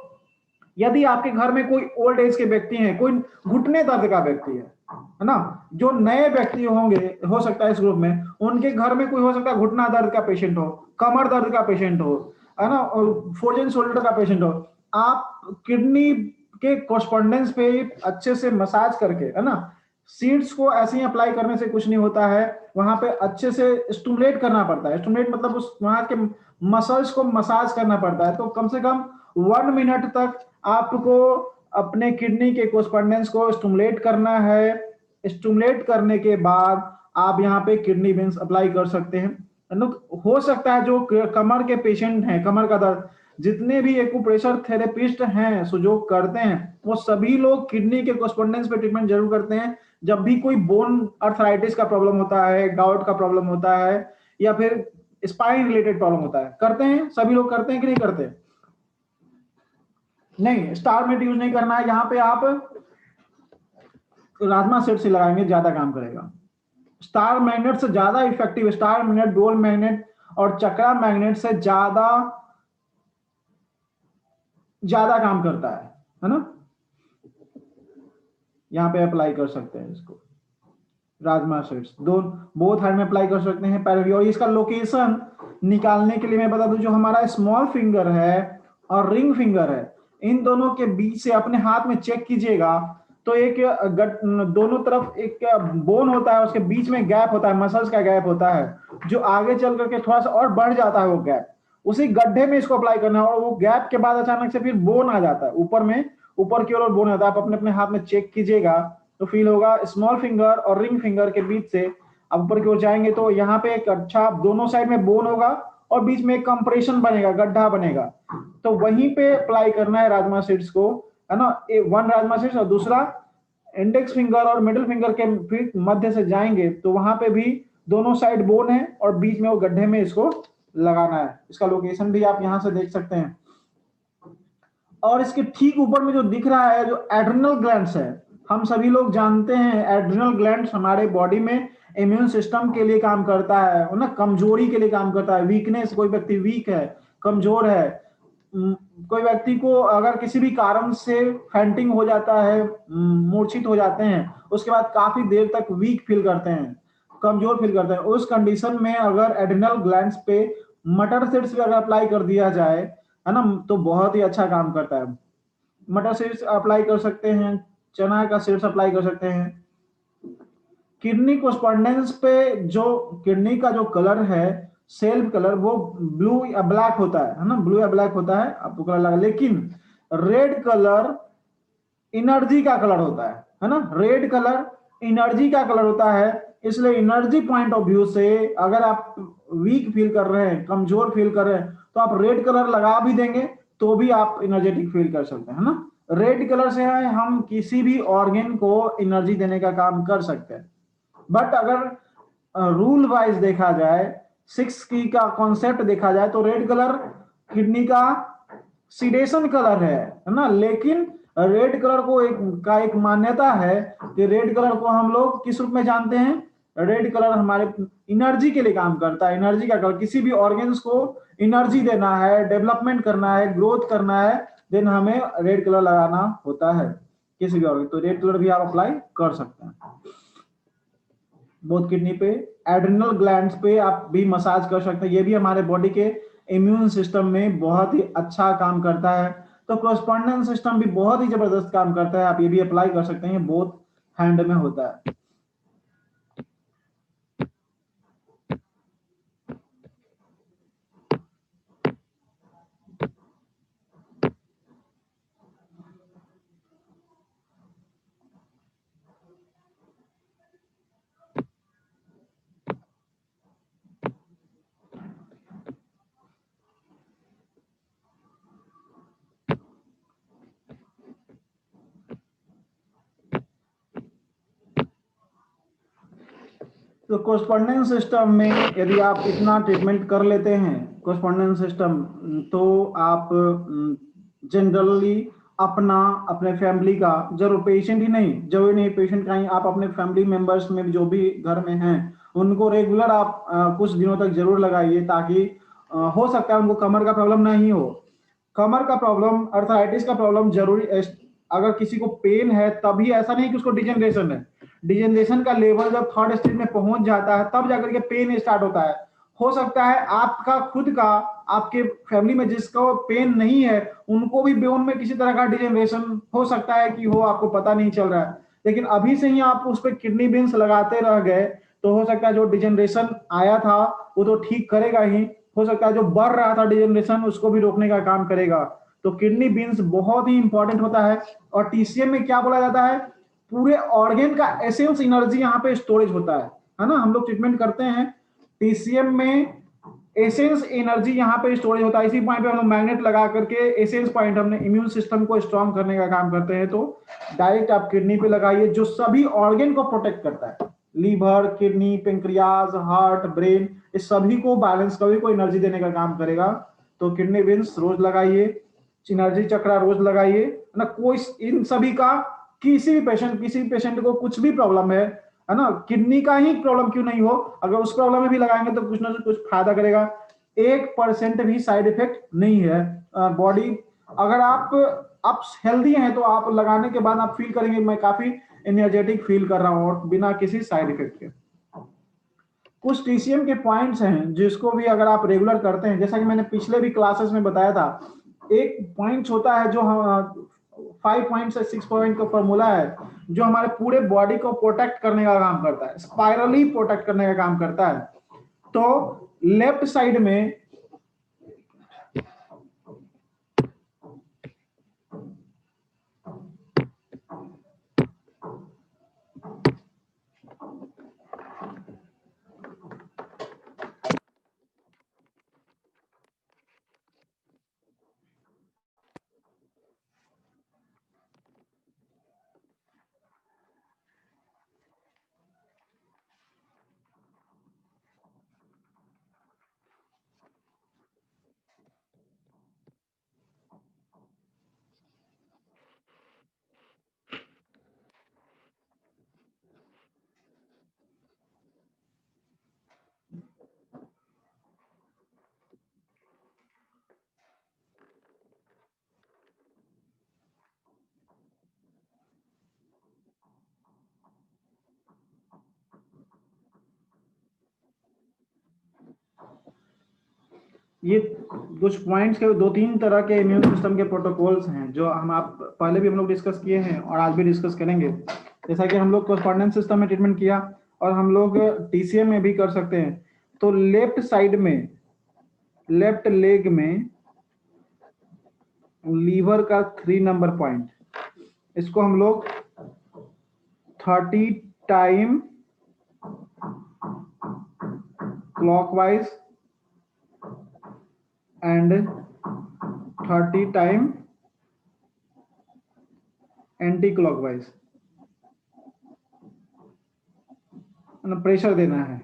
यदि आपके घर में कोई ओल्ड एज के व्यक्ति हैं, कोई घुटने दर्द का व्यक्ति है ना, जो नए व्यक्ति होंगे हो सकता है इस ग्रुप में, उनके घर में कोई हो सकता है घुटना दर्द का पेशेंट हो, कमर दर्द का पेशेंट हो, है ना, फ्रोजन शोल्डर का पेशेंट हो, आप किडनी के कॉरेस्पॉन्डेंस पे अच्छे से मसाज करके, है ना, सीड्स को ऐसे ही अप्लाई करने से कुछ नहीं होता है, वहां पे अच्छे से स्टिमुलेट करना पड़ता है। स्टिमुलेट मतलब उस वहां के मसल्स को मसाज करना पड़ता है। तो कम से कम 1 मिनट तक आपको अपने किडनी के कॉरेस्पॉन्डेंस को स्टिमुलेट करना है। स्टिमुलेट करने के बाद आप यहाँ पे किडनी बीन्स अप्लाई कर सकते हैं। हो सकता है जो कमर के पेशेंट हैं, कमर का दर्द, जितने भी एक्यूप्रेशर थेरेपिस्ट हैं, सुजोग करते हैं, वो सभी लोग किडनी के कॉरेस्पॉन्डेंस पे ट्रीटमेंट जरूर करते हैं। जब भी कोई बोन अर्थराइटिस का प्रॉब्लम होता है, गाउट का प्रॉब्लम होता है, या फिर स्पाइन रिलेटेड प्रॉब्लम होता है, करते हैं, सभी लोग करते हैं कि नहीं करते? नहीं, स्टार मेट यूज नहीं करना है, यहाँ पे आप राजमा सेट से लगाएंगे, ज्यादा काम करेगा। स्टार मैग्नेट से ज्यादा इफेक्टिव, स्टार मैग्नेट, डोल मैग्नेट और चक्रा मैग्नेट से ज्यादा काम करता है ना। यहाँ पे अप्लाई कर सकते हैं इसको, राजमा सीड्स दोनों बोथ हैंड में अप्लाई कर सकते हैं, पैर भी। और इसका लोकेशन निकालने के लिए मैं बता दूं, जो हमारा स्मॉल फिंगर है और रिंग फिंगर है, इन दोनों के बीच से अपने हाथ में चेक कीजिएगा, तो एक दोनों तरफ एक बोन होता है, उसके बीच में गैप होता है, मसल्स का गैप होता है, जो आगे चल करके थोड़ा सा और बढ़ जाता है वो गैप, उसी गड्ढे में इसको अप्लाई करना है। और वो गैप के बाद अचानक से फिर बोन आ जाता है ऊपर में, ऊपर की ओर बोन आता है। आप अपने अपने हाथ में चेक कीजिएगा तो फील होगा, स्मॉल फिंगर और रिंग फिंगर के बीच से अब ऊपर की ओर जाएंगे तो यहाँ पे एक अच्छा दोनों साइड में बोन होगा और बीच में एक कंप्रेशन बनेगा, गड्ढा बनेगा, तो वहीं पे अप्लाई करना है राजमा सीड्स को, है ना। वन राजमा सीड्स और दूसरा इंडेक्स फिंगर और मिडिल फिंगर के फिर मध्य से जाएंगे तो वहां पे भी दोनों साइड बोन है और बीच में वो गड्ढे में इसको लगाना है। इसका लोकेशन भी आप यहां से देख सकते हैं। और इसके ठीक ऊपर में जो दिख रहा है जो एड्रिनल ग्लैंड्स है, हम सभी लोग जानते हैं एड्रिनल ग्लैंड्स हमारे बॉडी में इम्यून सिस्टम के लिए काम करता है ना, कमजोरी के लिए काम करता है। वीकनेस, कोई व्यक्ति वीक है, कमजोर है, कोई व्यक्ति को अगर किसी भी कारण से फेंटिंग हो जाता है, मूर्छित हो जाते हैं, उसके बाद काफी देर तक वीक फील करते हैं, कमजोर फील करते हैं, उस कंडीशन में अगर एड्रिनल ग्लैंड्स पे मटर सीड्स भी अगर अप्लाई कर दिया जाए, है ना, तो बहुत ही अच्छा काम करता है। मटर सीड्स अप्लाई कर सकते हैं, चना का सीड्स अप्लाई कर सकते हैं। किडनी कोस्पॉन्डेंस पे जो किडनी का जो कलर है, सेल्फ कलर, वो ब्लू या ब्लैक होता है ना, ब्लू या ब्लैक होता है, आपको कलर लगा। लेकिन रेड कलर एनर्जी का कलर होता है ना, रेड कलर एनर्जी का कलर होता है। इसलिए एनर्जी पॉइंट ऑफ व्यू से अगर आप वीक फील कर रहे हैं, कमजोर फील कर रहे हैं, तो आप रेड कलर लगा भी देंगे तो भी आप एनर्जेटिक फील कर सकते हैं ना। रेड कलर से हम किसी भी ऑर्गन को एनर्जी देने का काम कर सकते हैं। बट अगर रूल वाइज देखा जाए, 6 की का कॉन्सेप्ट देखा जाए, तो रेड कलर किडनी का सीडेशन कलर है ना। लेकिन रेड कलर को एक मान्यता है कि रेड कलर को हम लोग किस रूप में जानते हैं, रेड कलर हमारे एनर्जी के लिए काम करता है। एनर्जी का कलर, किसी भी ऑर्गन्स को एनर्जी देना है, डेवलपमेंट करना है, ग्रोथ करना है, देन हमें रेड कलर लगाना होता है किसी भी ऑर्गन। तो रेड कलर भी आप अप्लाई कर सकते हैं बोथ किडनी पे, एड्रिनल ग्लैंड्स पे आप भी मसाज कर सकते हैं। ये भी हमारे बॉडी के इम्यून सिस्टम में बहुत ही अच्छा काम करता है। तो कोरस्पॉन्डेंस सिस्टम भी बहुत ही जबरदस्त काम करता है, आप ये भी अप्लाई कर सकते हैं, बोथ हैंड में होता है। तो कोरस्पॉन्डेंस सिस्टम में यदि आप इतना ट्रीटमेंट कर लेते हैं कोरस्पॉन्डेंस सिस्टम, तो आप जनरली अपना, अपने फैमिली का, जरूर पेशेंट ही नहीं, जरूरी नहीं पेशेंट का ही, आप अपने फैमिली मेंबर्स में भी जो भी घर में हैं उनको रेगुलर आप कुछ दिनों तक जरूर लगाइए, ताकि हो सकता है उनको कमर का प्रॉब्लम नहीं हो। कमर का प्रॉब्लम, अर्थराइटिस का प्रॉब्लम जरूरी, अगर किसी को पेन है तभी, ऐसा नहीं कि उसको डिजेनरेशन है। डिजेनरेशन का लेवल जब थर्ड स्टेज में पहुंच जाता है तब जाकर के पेन स्टार्ट होता है। हो सकता है आपका खुद का, आपके फैमिली में जिसका पेन नहीं है उनको भी बोन में किसी तरह का डिजेनरेशन हो सकता है कि हो, आपको पता नहीं चल रहा है। लेकिन अभी से ही आप उस पर किडनी बीन्स लगाते रह गए तो हो सकता है जो डिजेनरेशन आया था वो तो ठीक करेगा ही, हो सकता है जो बढ़ रहा था डिजेनरेशन उसको भी रोकने का काम करेगा। तो किडनी बीन्स बहुत ही इंपॉर्टेंट होता है। और टीसीएम में क्या बोला जाता है, पूरे ऑर्गन का एसेंस एनर्जी यहाँ पे स्टोरेज होता है ना। हम लोग ट्रीटमेंट करते हैं टीसीएम में, एसेंस एनर्जी यहाँ पे स्टोरेज होता है। इसी पॉइंट पे हम लोग मैग्नेट लगा करके एसेंस पॉइंट हमने इम्यून सिस्टम को स्ट्रॉन्ग करने का काम करते हैं। तो डायरेक्ट आप किडनी पे लगाइए जो सभी ऑर्गन को प्रोटेक्ट करता है, liver, kidney, pancreas, heart, brain, इस सभी को बैलेंस, सभी को एनर्जी देने का काम करेगा। तो किडनी बीन्स रोज लगाइए, एनर्जी चक्रा रोज लगाइए ना। कोई इन सभी का, किसी भी पेशेंट को कुछ भी प्रॉब्लम है ना, किडनी का ही प्रॉब्लम क्यों नहीं हो, अगर उस प्रॉब्लम में भी लगाएंगे तो कुछ ना कुछ फायदा करेगा। 1% भी साइड इफेक्ट नहीं है बॉडी। अगर आप हेल्दी हैं तो आप लगाने के बाद आप फील करेंगे मैं काफी एनर्जेटिक फील कर रहा हूं और बिना किसी साइड इफेक्ट के। कुछ टीसीएम के पॉइंट्स हैं जिसको भी अगर आप रेगुलर करते हैं, जैसा कि मैंने पिछले भी क्लासेस में बताया था, एक पॉइंट होता है जो हम 5 पॉइंट से 6 पॉइंट का फॉर्मूला है जो हमारे पूरे बॉडी को प्रोटेक्ट करने का काम करता है, स्पाइरली प्रोटेक्ट करने का काम करता है। तो लेफ्ट साइड में ये कुछ पॉइंट्स के 2-3 तरह के इम्यून सिस्टम के प्रोटोकॉल्स हैं जो आप पहले भी हम लोग डिस्कस किए हैं और आज भी डिस्कस करेंगे। जैसा कि हम लोग कॉरस्पॉन्डेंस सिस्टम में ट्रीटमेंट किया और हम लोग टीसीएम में भी कर सकते हैं। तो लेफ्ट साइड में, लेफ्ट लेग में लीवर का 3 नंबर पॉइंट, इसको हम लोग 30 time clockwise and 30 time anti clockwise pressure देना है।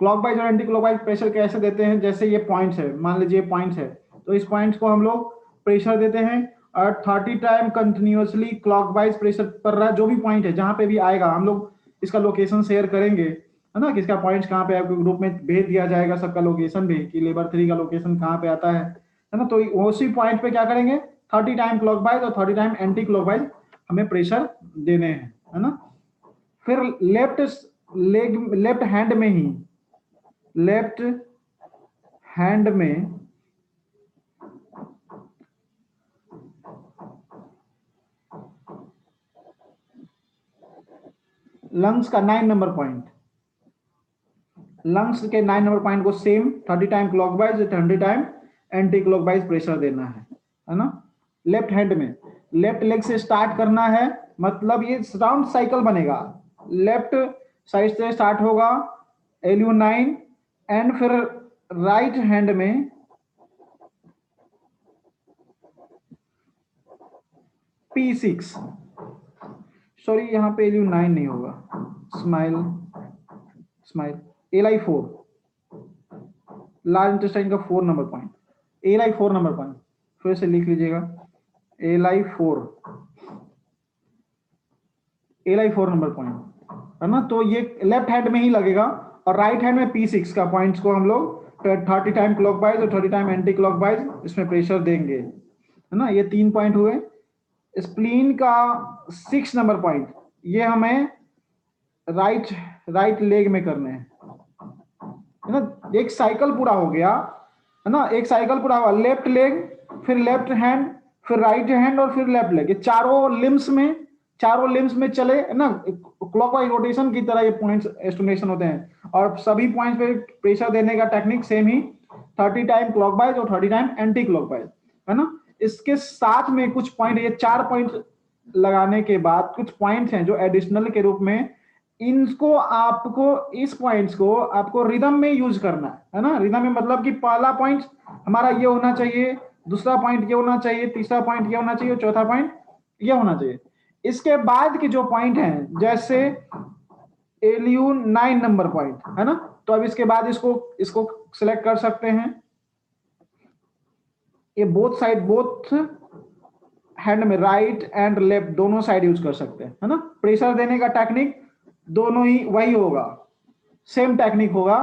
क्लॉकवाइज और एंटी क्लॉकवाइज प्रेशर कैसे देते हैं? जैसे ये पॉइंट्स है, मान लीजिए पॉइंट्स है, तो इस पॉइंट्स को हम लोग प्रेशर देते हैं और 30 टाइम कंटिन्यूअसली क्लॉकवाइज प्रेशर कर रहा है। जो भी पॉइंट है जहां पे भी आएगा हम लोग इसका लोकेशन शेयर करेंगे, है ना, किसका पॉइंट्स कहाँ पे आपको ग्रुप में भेज दिया जाएगा, सबका लोकेशन भी कि लेबर 3 का लोकेशन कहाँ पे आता है ना। तो उसी पॉइंट पे क्या करेंगे, 30 टाइम क्लॉकवाइज और 30 टाइम एंटी क्लॉकवाइज हमें प्रेशर देने हैं, है ना। फिर लेफ्ट लेग, लेफ्ट हैंड में ही, लेफ्ट हैंड में लंग्स का 9 नंबर पॉइंट, लंग्स के 9 नंबर पॉइंट को same 30 time clockwise 30 time anti clockwise pressure देना है ना। लेफ्ट हैंड में लेफ्ट लेग से स्टार्ट करना है, मतलब ये राउंड साइकिल बनेगा। लेफ्ट साइड से स्टार्ट होगा LU9 एंड फिर राइट हैंड में P6, सॉरी यहाँ पे LU9 नहीं होगा, smile smile LI4, large intestine का 4 number point, LI4 number point, फिर से लिख लीजिएगा LI4 नंबर पॉइंट, है ना। तो ये लेफ्ट हैंड में ही लगेगा और राइट हैंड में P6 का पॉइंट्स को हम लोग 30 टाइम क्लॉकवाइज और 30 टाइम एंटी क्लॉकवाइज इसमें प्रेशर देंगे, है ना। ये 3 पॉइंट हुए। स्प्लीन का 6 नंबर पॉइंट, ये हमें राइट लेग में करने हैं, है ना। एक साइकिल पूरा हो गया, है ना, एक साइकिल पूरा हुआ, लेफ्ट लेग, फिर लेफ्ट हैंड, फिर राइट हैंड और फिर लेफ्ट लेग, ये चारों लिम्स में चले, है ना, क्लॉकवाइज रोटेशन की तरह ये पॉइंट्स एस्टिमेशन होते हैं। और सभी पॉइंट्स पे प्रेशर देने का टेक्निक सेम ही, 30 टाइम क्लॉकवाइज और 30 टाइम एंटी क्लॉकवाइज, है ना। इसके साथ में कुछ पॉइंट, ये 4 पॉइंट लगाने के बाद कुछ पॉइंट्स हैं जो एडिशनल के रूप में, इनको आपको, इस पॉइंट्स को आपको रिदम में यूज करना है ना। रिदम में मतलब कि पहला पॉइंट हमारा ये होना चाहिए, दूसरा पॉइंट ये होना चाहिए, तीसरा पॉइंट ये होना चाहिए, चौथा पॉइंट ये होना चाहिए। इसके बाद के जो पॉइंट हैं जैसे LU9 नंबर पॉइंट, है ना, तो अब इसके बाद इसको सिलेक्ट कर सकते हैं। ये बोथ हैंड में राइट एंड लेफ्ट दोनों साइड यूज कर सकते हैं, है ना। प्रेशर देने का टेक्निक दोनों ही वही होगा, सेम टेक्निक होगा।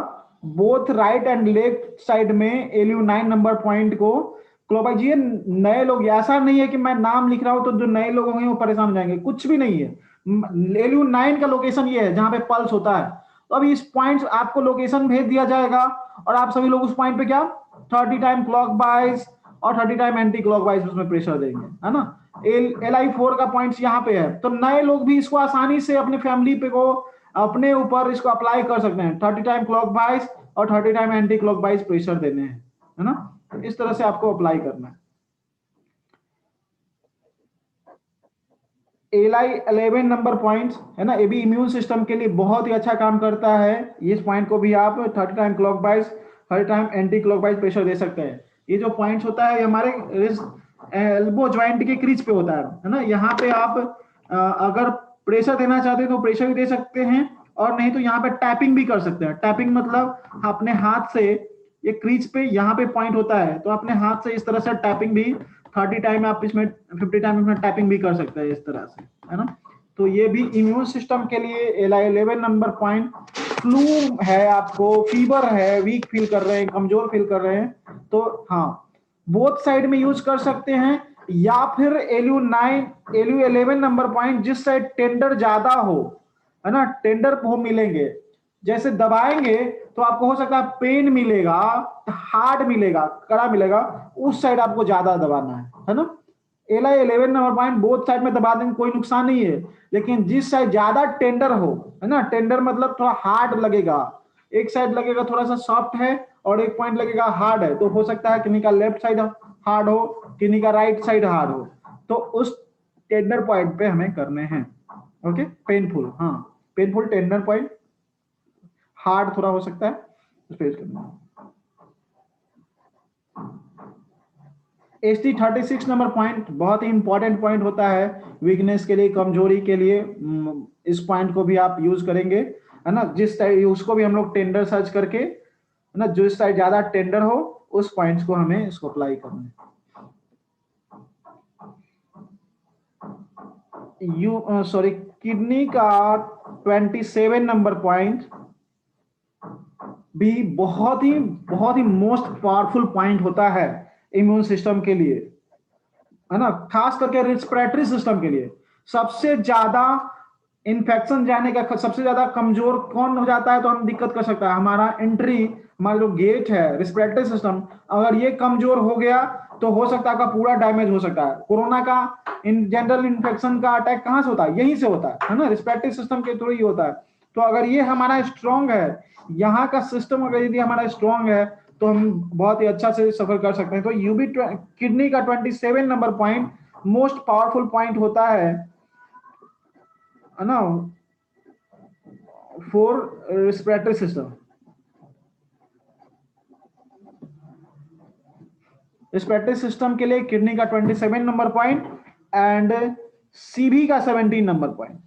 Both right and left side में LU9 नंबर पॉइंट को क्लॉकवाइज। ये नए लोग, ऐसा नहीं है कि मैं नाम लिख रहा हूं तो जो नए लोग होंगे वो परेशान हो जाएंगे, कुछ भी नहीं है। LU9 का लोकेशन ये है जहां पे पल्स होता है। तो अभी इस पॉइंट आपको लोकेशन भेज दिया जाएगा और आप सभी लोग उस पॉइंट पे क्या 30 टाइम क्लॉकवाइज और 30 टाइम एंटी क्लॉकवाइज उसमें प्रेशर देंगे, है ना। LI4 का पॉइंट यहाँ पे है, तो नए लोग भी इसको आसानी से अपने फैमिली पे को अपने ऊपर इसको अप्लाई कर सकते हैं। 30 टाइम क्लॉकवाइज और 30 टाइम एंटी क्लॉकवाइज प्रेशर देने हैं, है ना। इस तरह से आपको अप्लाई करना है। LI11 नंबर पॉइंट, है ना, ये भी इम्यून सिस्टम के लिए बहुत ही अच्छा काम करता है। इस पॉइंट को भी आप 30 time clockwise 30 time anti clockwise pressure दे सकते हैं। ये जो पॉइंट होता है हमारे एल्बो ज्वाइंट के क्रीज पे होता है ना। यहाँ पे आप अगर प्रेशर देना चाहते हैं तो प्रेशर भी दे सकते हैं और नहीं तो यहाँ पे टैपिंग भी कर सकते हैं। टैपिंग मतलब अपने हाथ से, ये क्रीज पे यहाँ पे पॉइंट होता है तो अपने हाथ से इस तरह से टैपिंग भी 30 टाइम आप इसमें 50 टाइम इसमें टैपिंग भी कर सकते हैं इस तरह से, है ना। तो ये भी इम्यून सिस्टम के लिए LI11 नंबर पॉइंट। फ्लू है, आपको फीवर है, वीक फील कर रहे हैं, कमजोर फील कर रहे हैं, तो हाँ बोथ साइड में यूज कर सकते हैं। या फिर LU11 नंबर पॉइंट जिस साइड टेंडर ज्यादा हो, है ना, टेंडर हो मिलेंगे, जैसे दबाएंगे तो आपको हो सकता है पेन मिलेगा, हार्ड मिलेगा, कड़ा मिलेगा, उस साइड आपको ज्यादा दबाना है ना। LI 11 number point both side में दबा देंगे कोई नुकसान नहीं है, लेकिन जिस साइड ज्यादा टेंडर हो, है ना, टेंडर मतलब थोड़ा हार्ड लगेगा, एक साइड लगेगा थोड़ा सा सॉफ्ट है और एक पॉइंट लगेगा हार्ड है, तो हो सकता है किन्हीं का लेफ्ट साइड हार्ड हो, किन्हीं का राइट साइड हार्ड हो, तो उस टेंडर पॉइंट पे हमें करने हैं। ओके, पेनफुल, हाँ पेनफुल टेंडर पॉइंट, हार्ड थोड़ा हो सकता है, उस पे करना है। ST36 नंबर पॉइंट बहुत ही इंपॉर्टेंट पॉइंट होता है वीकनेस के लिए, कमजोरी के लिए। इस पॉइंट को भी आप यूज करेंगे, है ना, जिस साइड उसको भी हम लोग टेंडर सर्च करके, है ना, जो साइड ज्यादा टेंडर हो उस पॉइंट्स को हमें इसको अप्लाई करना है। सॉरी, किडनी का 27 नंबर पॉइंट भी बहुत ही मोस्ट पावरफुल पॉइंट होता है इम्यून सिस्टम के लिए, है ना, खास करके रिस्पिरेटरी सिस्टम के लिए। सबसे ज्यादा इन्फेक्शन जाने का सबसे ज्यादा कमजोर कौन हो जाता है तो हम दिक्कत कर सकता है, हमारा एंट्री, हमारा जो गेट है रिस्पिरेटरी सिस्टम, अगर ये कमजोर हो गया तो हो सकता है आपका पूरा डैमेज हो सकता है। कोरोना का इन जनरल इन्फेक्शन का अटैक कहां से होता है, यहीं से होता है ना, रिस्पिरेटरी सिस्टम के थ्रू ही होता है। तो अगर ये हमारा स्ट्रांग है, यहाँ का सिस्टम अगर यदि हमारा स्ट्रांग है तो हम बहुत ही अच्छा से सफर कर सकते हैं। तो यूबी किडनी का 27 number point most powerful point होता है ना, for respiratory system. Respiratory system के लिए किडनी का 27 नंबर पॉइंट एंड सीबी का 17 नंबर पॉइंट,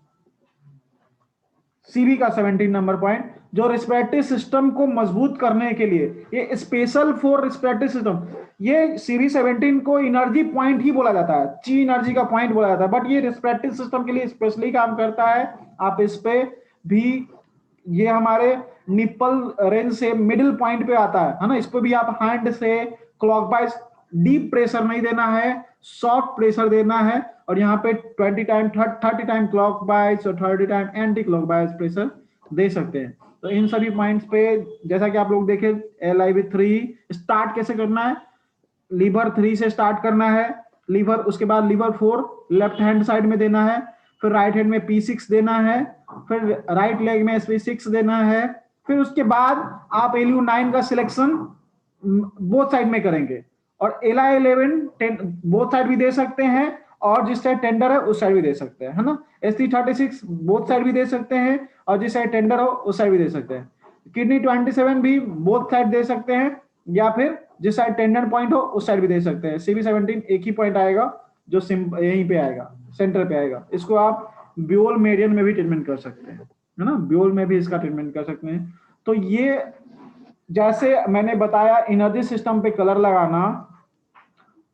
सीबी का 17 नंबर पॉइंट जो रेस्पिरेटरी सिस्टम को मजबूत करने के लिए, ये स्पेशल फॉर रेस्पिरेटरी सिस्टम। ये सीबी 17 को एनर्जी पॉइंट ही बोला जाता है, ची एनर्जी का पॉइंट बोला जाता है, बट ये रेस्पिरेटरी सिस्टम के लिए स्पेशली काम करता है। आप इस पे भी, ये हमारे निप्पल रेंज से मिडिल पॉइंट पे आता है ना, इस पे भी आप हैंड से क्लॉकवाइज डीप प्रेशर नहीं देना है, सॉफ्ट प्रेशर देना है, और यहाँ पे 20 टाइम 30 टाइम क्लॉकवाइज और 30 टाइम एंटी क्लॉकवाइज प्रेशर दे सकते हैं। तो इन सभी पॉइंट्स पे जैसा कि आप लोग देखे, LIV3 स्टार्ट कैसे करना है, लीवर 3 से स्टार्ट करना है, लीवर, उसके बाद लीवर 4 लेफ्ट हैंड साइड में देना है, फिर राइट हैंड में P6 देना है, फिर राइट लेग में SP6 देना है, फिर उसके बाद आप LU9 का सिलेक्शन बोथ साइड में करेंगे, और LI11 बोथ साइड भी दे सकते हैं, और जिस साइड टेंडर है उस साइड भी दे सकते हैं, है ना। ST36 बोथ साइड भी दे सकते हैं, और जिस साइड टेंडर हो उस साइड भी दे सकते हैं। किडनी 27 भी बोथ साइड दे सकते हैं, या फिर जिस साइड टेंडर पॉइंट हो उस साइड भी दे सकते हैं। CB17 एक ही पॉइंट आएगा जो यहीं पे आएगा, सेंटर पे आएगा। इसको आप ब्यूल मेडियन में भी ट्रीटमेंट कर सकते हैं, है ना, ब्यूल में भी इसका ट्रीटमेंट कर सकते हैं। तो ये जैसे मैंने बताया एनर्जी सिस्टम पे कलर लगाना,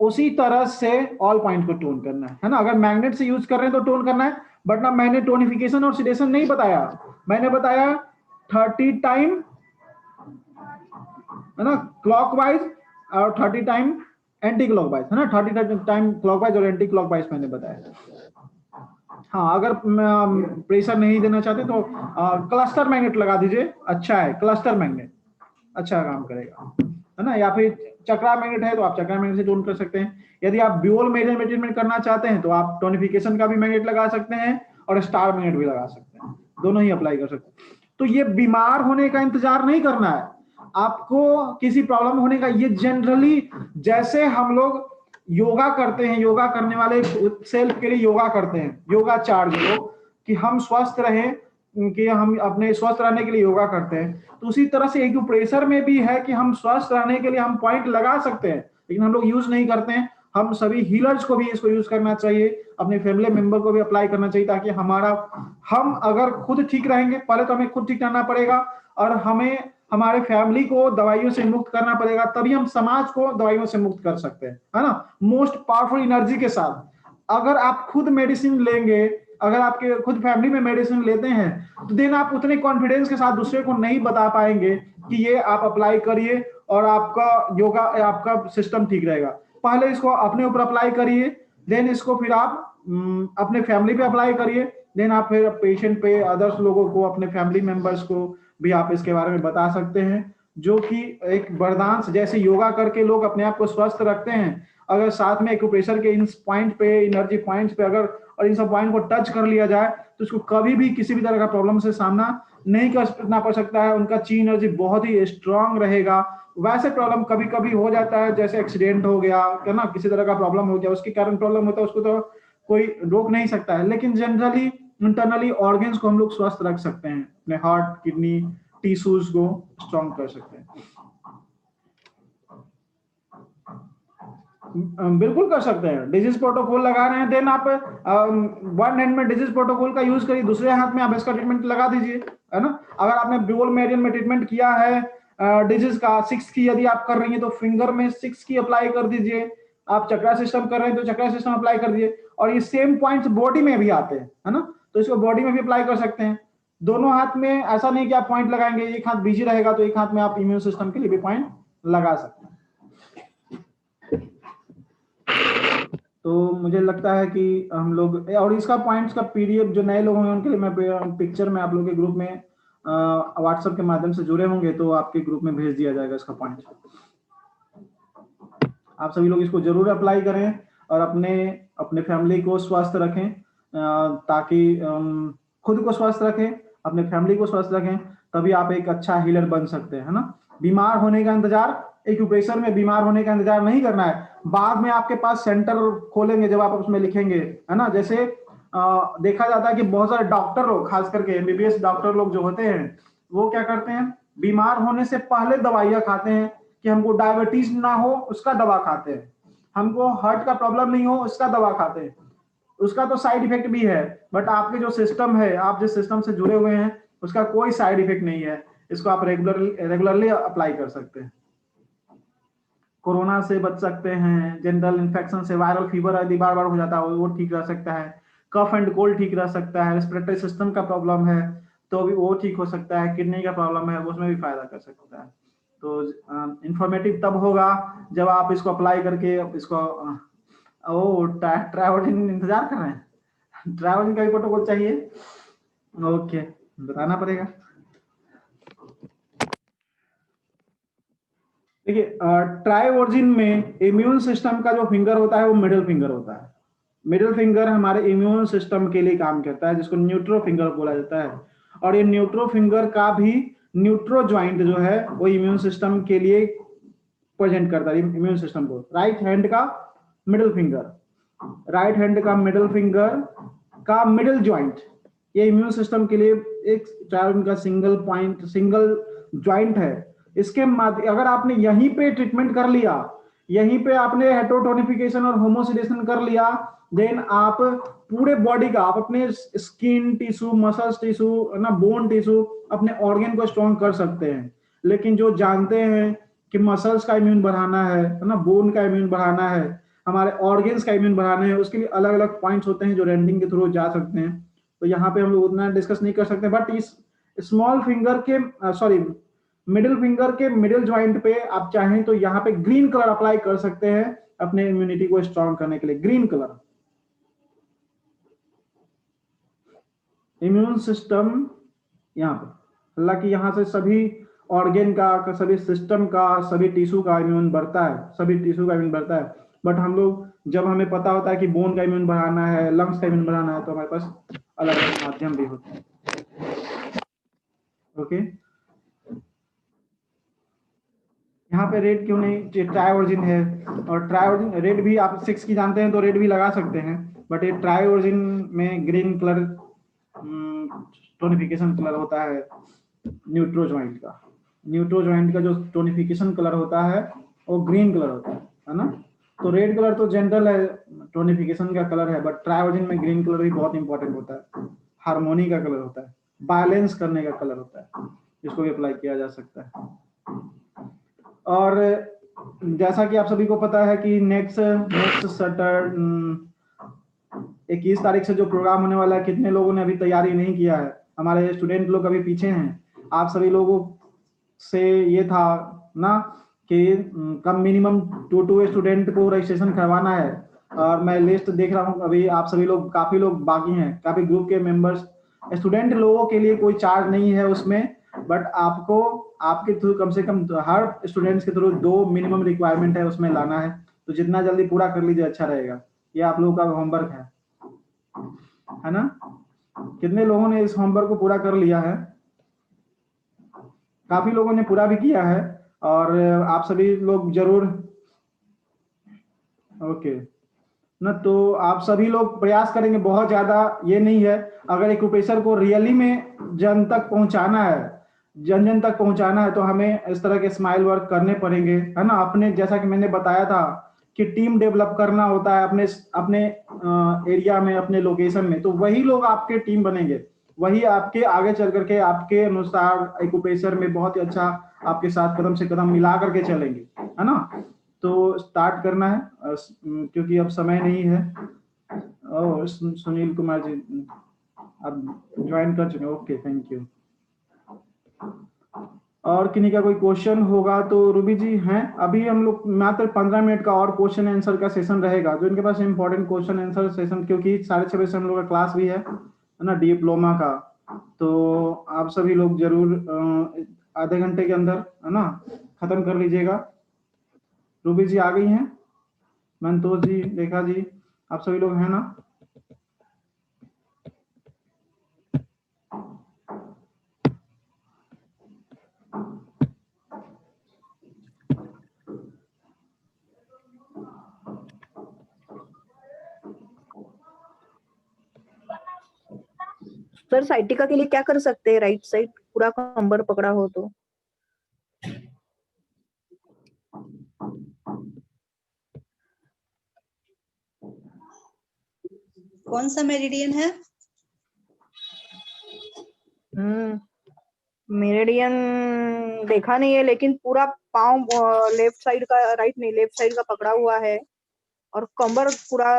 उसी तरह से ऑल पॉइंट को टोन करना है ना। अगर मैग्नेट से यूज कर रहे हैं तो टोन करना है, बट ना मैंने टोनिफिकेशन और सिडेशन नहीं बताया, मैंने बताया 30 टाइम, है ना, क्लॉकवाइज और 30 टाइम एंटी क्लॉकवाइज, है ना, 30 टाइम क्लॉकवाइज और एंटी क्लॉकवाइज मैंने बताया। हाँ, अगर प्रेशर नहीं देना चाहते तो क्लस्टर मैग्नेट लगा दीजिए, अच्छा है, क्लस्टर मैग्नेट अच्छा काम करेगा, है ना, या फिर चक्रा मैग्नेट है तो आप चक्रा मैग्नेट से टोन कर सकते हैं। यदि आप ड्यूल मेजरमेंट करना चाहते हैं तो आप टोनिफिकेशन का भी मैग्नेट लगा सकते हैं और स्टार मैग्नेट भी लगा सकते हैं, दोनों ही अप्लाई कर सकते हैं। तो ये बीमार होने का इंतजार नहीं करना है आपको, किसी प्रॉब्लम होने का। ये जनरली जैसे हम लोग योगा करते हैं, योगा करने वाले सेल्फ के लिए योगा करते हैं, योगा चार्ज लोग, कि हम स्वस्थ रहें, कि हम अपने स्वस्थ रहने के लिए योगा करते हैं, तो उसी तरह से एक्यूप्रेशर में भी है कि हम स्वस्थ रहने के लिए हम पॉइंट लगा सकते हैं, लेकिन हम लोग यूज नहीं करते हैं। हम सभी हीलर्स को भी इसको यूज करना चाहिए, अपने फैमिली मेंबर को भी अप्लाई करना चाहिए, ताकि हम अगर खुद ठीक रहेंगे, पहले तो हमें खुद ठीक रहना पड़ेगा, और हमें हमारे फैमिली को दवाइयों से मुक्त करना पड़ेगा, तभी हम समाज को दवाइयों से मुक्त कर सकते हैं, है ना, मोस्ट पावरफुल एनर्जी के साथ। अगर आप खुद मेडिसिन लेंगे, अगर आपके खुद फैमिली में मेडिसिन लेते हैं, तो देन आप उतने कॉन्फिडेंस के साथ दूसरे को नहीं बता पाएंगे कि ये आप अप्लाई करिए और आपका योगा, आपका सिस्टम ठीक रहेगा। पहले इसको अपने ऊपर अप्लाई करिए, देन इसको फिर आप अपने फैमिली पे अप्लाई करिए, देन आप फिर पेशेंट पे, अदर्स लोगों को, अपने फैमिली मेंबर्स को, भी आप इसके बारे में बता सकते हैं, जो कि एक वरदान जैसे योगा करके लोग अपने आप को स्वस्थ रखते हैं, अगर साथ में एक्यूप्रेशर के इन पॉइंट पे, एनर्जी पॉइंट्स पे अगर और इन सब पॉइंट को टच कर लिया जाए तो उसको कभी भी किसी भी तरह का प्रॉब्लम से सामना नहीं करना पड़ सकता है। उनका ची एनर्जी बहुत ही स्ट्रांग रहेगा। वैसे प्रॉब्लम कभी कभी हो जाता है, जैसे एक्सीडेंट हो गया है ना, किसी तरह का प्रॉब्लम हो गया, उसके कारण प्रॉब्लम होता है, उसको तो कोई रोक नहीं सकता है, लेकिन जनरली इंटरनली ऑर्गन्स को हम लोग स्वस्थ रख सकते हैं, अपने हार्ट, किडनी, टिश्यूज को स्ट्रांग कर सकते हैं। बिल्कुल कर सकते हैं। डिजीज प्रोटोकॉल लगा रहे हैं, देन आप वन हैंड में डिजीज प्रोटोकॉल का यूज करिए, दूसरे हाथ में आप इसका ट्रीटमेंट लगा दीजिए, है ना। अगर आपने ड्यूल मेरिडियन में ट्रीटमेंट किया है डिजीज का 6 की यदि आप कर रही हैं तो फिंगर में 6 की अप्लाई कर दीजिए। आप चक्रा सिस्टम कर रहे हैं तो चक्रा सिस्टम अप्लाई कर दीजिए। और ये सेम पॉइंट्स बॉडी में भी आते हैं, है ना, तो इसको बॉडी में भी अप्लाई कर सकते हैं। दोनों हाथ में ऐसा नहीं कि आप पॉइंट लगाएंगे, एक हाथ बिजी रहेगा तो एक हाथ में आप इम्यून सिस्टम के लिए भी पॉइंट लगा सकते हैं। तो मुझे लगता है कि हम लोग, और इसका पॉइंट्स का पीडीएफ जो नए लोग होंगे उनके लिए मैं पिक्चर में आप लोग के ग्रुप में व्हाट्सएप के माध्यम से जुड़े होंगे तो आपके ग्रुप में भेज दिया जाएगा इसका पॉइंट। आप सभी लोग इसको जरूर अप्लाई करें और अपने अपने फैमिली को स्वस्थ रखें, ताकि खुद को स्वस्थ रखें, अपने फैमिली को स्वस्थ रखें, तभी आप एक अच्छा हीलर बन सकते हैं, है ना। बीमार होने का इंतजार, एक्यूप्रेशर में बीमार होने का इंतजार नहीं करना है। बाद में आपके पास सेंटर खोलेंगे जब आप उसमें लिखेंगे, है ना। जैसे देखा जाता है कि बहुत सारे डॉक्टर लोग, खास करके एमबीबीएस डॉक्टर लोग जो होते हैं, वो क्या करते हैं, बीमार होने से पहले दवाइयां खाते हैं कि हमको डायबिटीज ना हो उसका दवा खाते हैं, हमको हार्ट का प्रॉब्लम नहीं हो उसका दवा खाते हैं। उसका तो साइड इफेक्ट भी है, बट आपके जो सिस्टम है, आप जिस सिस्टम से जुड़े हुए हैं, उसका कोई साइड इफेक्ट नहीं है। इसको आप रेगुलरली अप्लाई कर सकते हैं। कोरोना से बच सकते हैं, जनरल इन्फेक्शन से, वायरल फीवर यदि बार बार हो जाता है वो ठीक रह सकता है, कफ एंड कोल्ड ठीक रह सकता है, रेस्पिरेटरी सिस्टम का प्रॉब्लम है तो भी वो ठीक हो सकता है, किडनी का प्रॉब्लम है उसमें भी फायदा कर सकता है। तो इंफॉर्मेटिव तब होगा जब आप इसको अप्लाई करके इसको ट्रैवलिंग इंतजार कर रहे हैं, ट्रैवलिंग का भी प्रोटोकॉल चाहिए, ओके, बताना पड़ेगा। देखिए ट्राइवर्जिन में इम्यून सिस्टम का जो फिंगर होता है वो मिडिल फिंगर होता है। मिडिल फिंगर हमारे इम्यून सिस्टम के लिए काम करता है, जिसको न्यूट्रो फिंगर बोला जाता है। और ये न्यूट्रो फिंगर का भी न्यूट्रो ज्वाइंट जो है वो इम्यून सिस्टम के लिए प्रेजेंट करता है, इम्यून सिस्टम को। राइट हैंड का मिडिल फिंगर, राइट हैंड का मिडिल फिंगर का मिडिल ज्वाइंट, ये इम्यून सिस्टम के लिए एक ट्राइवर्जिन का सिंगल पॉइंट, सिंगल ज्वाइंट है। इसके अगर आपने यहीं पे ट्रीटमेंट कर लिया, यहीं पे आपने हेटरोटोनिफिकेशन और होमोसिडेशन कर लिया, देन आप पूरे बॉडी का, आप अपने स्किन टिश्यू, मसल्स टिश्यू, ना बोन टिश्यू, अपने ऑर्गन को स्ट्रॉन्ग कर सकते हैं। लेकिन जो जानते हैं कि मसल्स का इम्यून बढ़ाना है ना, बोन का इम्यून बढ़ाना है, हमारे ऑर्गन्स का इम्यून बढ़ाना है, उसके लिए अलग अलग पॉइंट्स होते हैं जो रेंडिंग के थ्रू जा सकते हैं। तो यहाँ पे हम लोग उतना डिस्कस नहीं कर सकते, बट इस स्मॉल फिंगर के सॉरी मिडिल फिंगर के मिडिल ज्वाइंट पे आप चाहें तो यहाँ पे ग्रीन कलर अप्लाई कर सकते हैं अपने इम्यूनिटी को स्ट्रॉन्ग करने के लिए। ग्रीन कलर इम्यून सिस्टम यहाँ पे, हालांकि यहाँ से सभी ऑर्गेन का, सभी सिस्टम का, सभी टिश्यू का इम्यून बढ़ता है, सभी टिश्यू का इम्यून बढ़ता है। बट हम लोग, जब हमें पता होता है कि बोन का इम्यून बढ़ाना है, लंग्स का इम्यून बढ़ाना है, तो हमारे पास अलग अलग माध्यम भी होते हैं। ओके, यहाँ पे रेड क्यों नहीं, ट्राइवर्जिन है, और ट्राइवर्जिन रेड भी आप 6 की जानते हैं तो रेड भी लगा सकते हैं, बट ये ट्राइवर्जिन में ग्रीन कलर टोनिफिकेशन कलर होता है न्यूट्रो ज्वाइंट का। न्यूट्रो ज्वाइंट का जो टोनिफिकेशन कलर होता है वो ग्रीन कलर होता है ना। तो रेड कलर तो जनरल है, टोनिफिकेशन का कलर है, बट ट्राइवर्जिन में ग्रीन कलर भी बहुत इंपॉर्टेंट होता है, हार्मोनी का कलर होता है, बैलेंस करने का कलर होता है, इसको भी अप्लाई किया जा सकता है। और जैसा कि आप सभी को पता है कि नेक्स्ट सैटरडे 21 तारीख से जो प्रोग्राम होने वाला है, कितने लोगों ने अभी तैयारी नहीं किया है, हमारे स्टूडेंट लोग अभी पीछे हैं। आप सभी लोगों से ये था ना कि कम मिनिमम 2 स्टूडेंट को रजिस्ट्रेशन करवाना है, और मैं लिस्ट देख रहा हूँ अभी आप सभी लोग, काफी लोग बाकी हैं, काफी ग्रुप के मेंबर्स। स्टूडेंट लोगों के लिए कोई चार्ज नहीं है उसमें, बट आपको आपके थ्रू कम से कम हर स्टूडेंट्स के थ्रू 2 मिनिमम रिक्वायरमेंट है उसमें लाना है, तो जितना जल्दी पूरा कर लीजिए अच्छा रहेगा। ये आप लोगों का होमवर्क है ना? कितने लोगों ने इस होमवर्क को पूरा कर लिया है? काफी लोगों ने पूरा भी किया है, और आप सभी लोग जरूर ओके ना, तो आप सभी लोग प्रयास करेंगे बहुत ज्यादा। ये नहीं है, अगर एक प्रोफेसर को रियली में जन तक पहुंचाना है, जन जन तक पहुंचाना है, तो हमें इस तरह के स्माइल वर्क करने पड़ेंगे, है ना? अपने जैसा कि मैंने बताया था कि टीम डेवलप करना होता है अपने अपने एरिया में, अपने लोकेशन में, तो वही लोग आपके टीम बनेंगे, वही आपके आगे चल करके आपके अनुसार एक प्रोफेसर में बहुत ही अच्छा आपके साथ कदम से कदम मिला करके चलेंगे, है ना? तो स्टार्ट करना है, क्योंकि अब समय नहीं है। सुनील कुमार जी अब ज्वाइन कर चुके हैं, ओके थैंक यू। और किन्हीं का कोई क्वेश्चन होगा तो रूबी जी हैं? अभी हम लोग मात्र 15 मिनट का और क्वेश्चन आंसर का सेशन रहेगा, जो इनके पास इंपॉर्टेंट क्वेश्चन आंसर सेशन, क्योंकि 6:30 से हम लोग का क्लास भी है ना, डिप्लोमा का। तो आप सभी लोग जरूर आधे घंटे के अंदर, है ना, खत्म कर लीजिएगा। रूबी जी आ गई हैं, मंतोष जी, रेखा जी, आप सभी लोग हैं ना? सर साइटिका के लिए क्या कर सकते हैं? राइट साइड पूरा कंबर पकड़ा हो तो कौन सा मेरिडियन है? मेरिडियन देखा नहीं है, लेकिन पूरा पाँव लेफ्ट साइड का, राइट नहीं लेफ्ट साइड का पकड़ा हुआ है, और कमर पूरा,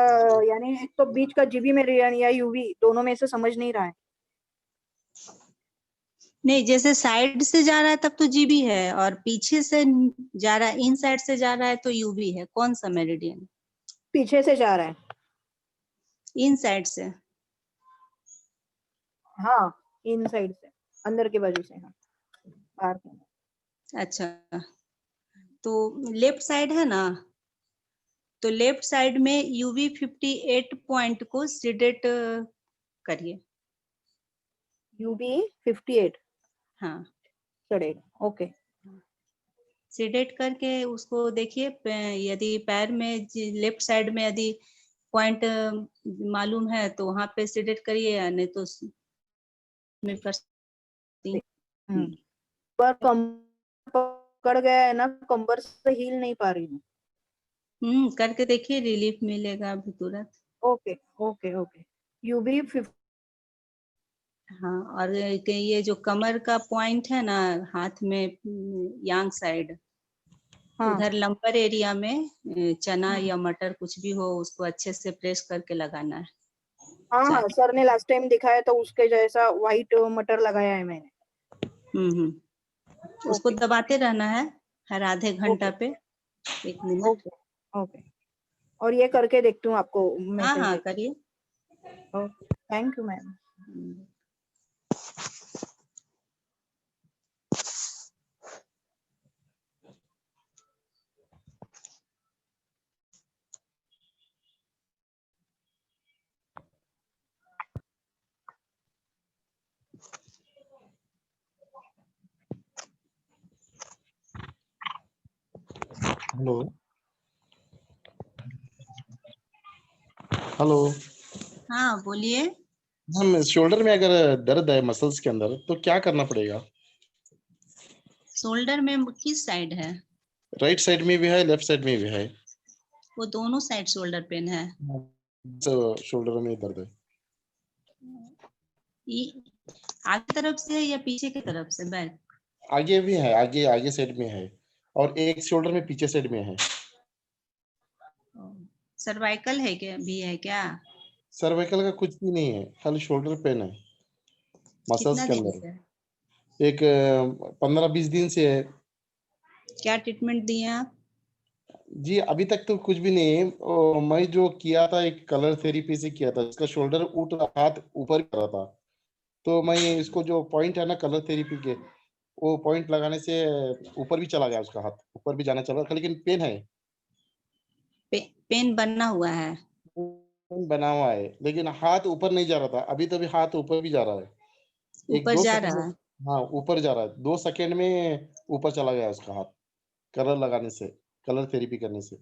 यानी एक तो बीच का जीबी मेरिडियन या यूवी, दोनों में से समझ नहीं रहा है। नहीं, जैसे साइड से जा रहा है तब तो जीबी है, और पीछे से जा रहा है, इन साइड से जा रहा है तो यूबी है। कौन सा मेरिडियन? पीछे से जा रहा है, इन साइड से। हाँ इन साइड से, अंदर की बाजू से, हाँ बाहर की। अच्छा, तो लेफ्ट साइड है ना, तो लेफ्ट साइड में यूवी 58 पॉइंट को सीडेट करिए। यूबी 58 हाँ चढ़ेगा, ओके। सीडेट करके उसको देखिए, यदि पैर में लेफ्ट साइड में यदि पॉइंट मालूम है तो वहां पे सीडेट करिए, या नहीं तो में कर सकती। पर कमर पकड़ गया है ना, कंबर से हिल नहीं पा रही हूँ। करके देखिए, रिलीफ मिलेगा अभी तुरंत। Okay okay okay. यूबी 50। हाँ, और ये जो कमर का पॉइंट है ना, हाथ में यांग साइड, हाँ उधर लंबर एरिया में चना या मटर कुछ भी हो, उसको अच्छे से प्रेस करके लगाना है। हाँ हाँ, सर ने लास्ट टाइम दिखाया तो उसके जैसा व्हाइट मटर लगाया है मैंने। उसको दबाते रहना है हर आधे घंटा पे 1 मिनट। ओके ओके, और ये करके देखती हूँ, आपको हाँ मैसेज हाँ देती करिए। हूँ। Okay, thank you ma'am. Hello hello. हाँ बोलिए। हम शोल्डर में अगर दर्द है मसल्स के अंदर, तो क्या करना पड़ेगा? शोल्डर में किस साइड है? राइट साइड में भी है, लेफ्ट साइड में भी है। वो दोनों साइड शोल्डर पेन है। तो शोल्डर में दर्द है। आगे तरफ से है या पीछे की तरफ से? बैक? आगे भी है, आगे आगे साइड में है, और एक शोल्डर में पीछे साइड में है। सर्वाइकल है क्या, भी है क्या? सर्वाइकल का कुछ भी नहीं है, खाली शोल्डर पेन है मसल्स कितना के दिन अंदर। से? एक 15-20 दिन से है। क्या ट्रीटमेंट दिए आप? जी अभी तक तो कुछ भी नहीं है। मैं जो किया था एक कलर थेरेपी से किया था, इसका शोल्डर हाथ ऊपर कर रहा था, तो मैं इसको जो पॉइंट है ना कलर थेरेपी के, वो पॉइंट लगाने से ऊपर भी चला गया, उसका हाथ ऊपर भी जाना चला, लेकिन पेन है, पेन बना हुआ है। पेन बना हुआ है, लेकिन हाथ ऊपर नहीं जा रहा था। अभी तो अभी हाथ ऊपर भी जा रहा है, एक ऊपर दो जा सेकंड रहा में। है। हाँ, ऊपर जा रहा है, 2 सेकंड में ऊपर चला गया उसका हाथ, कलर लगाने से, कलर थेरेपी करने से।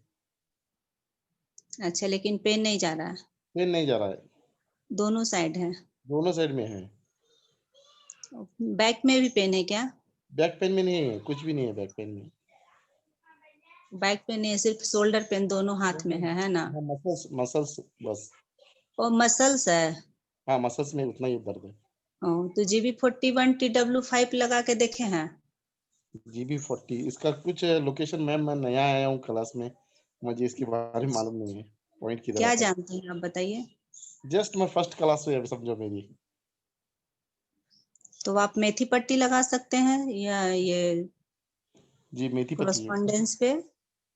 अच्छा, लेकिन पेन नहीं जा रहा है। पेन नहीं जा रहा है, दोनों साइड है। दोनों साइड में है। बैक में भी पेन है क्या? बैक पेन में नहीं है, कुछ भी नहीं है बैक पेन में। बैक पेन नहीं है, सिर्फ शोल्डर पेन दोनों हाथ में है ना? हाँ, मसल्स मसल्स बस। और मसल्स है। हाँ, मसल्स में उतना ही दर्द है। तो GB41 TW5 लगा के देखे हैं? GB40 इसका कुछ लोकेशन, मैम मैं नया आया हूँ क्लास में, मुझे इसके बारे में मालूम नहीं है, पॉइंट किधर क्या आता है। जानते हैं आप बताइए। जस्ट मैं फर्स्ट क्लास में, अभी समझो मेरी। तो आप मेथी पट्टी लगा सकते हैं या ये जी, मेथी पट्टी है। कोरस्पॉन्डेंस पे,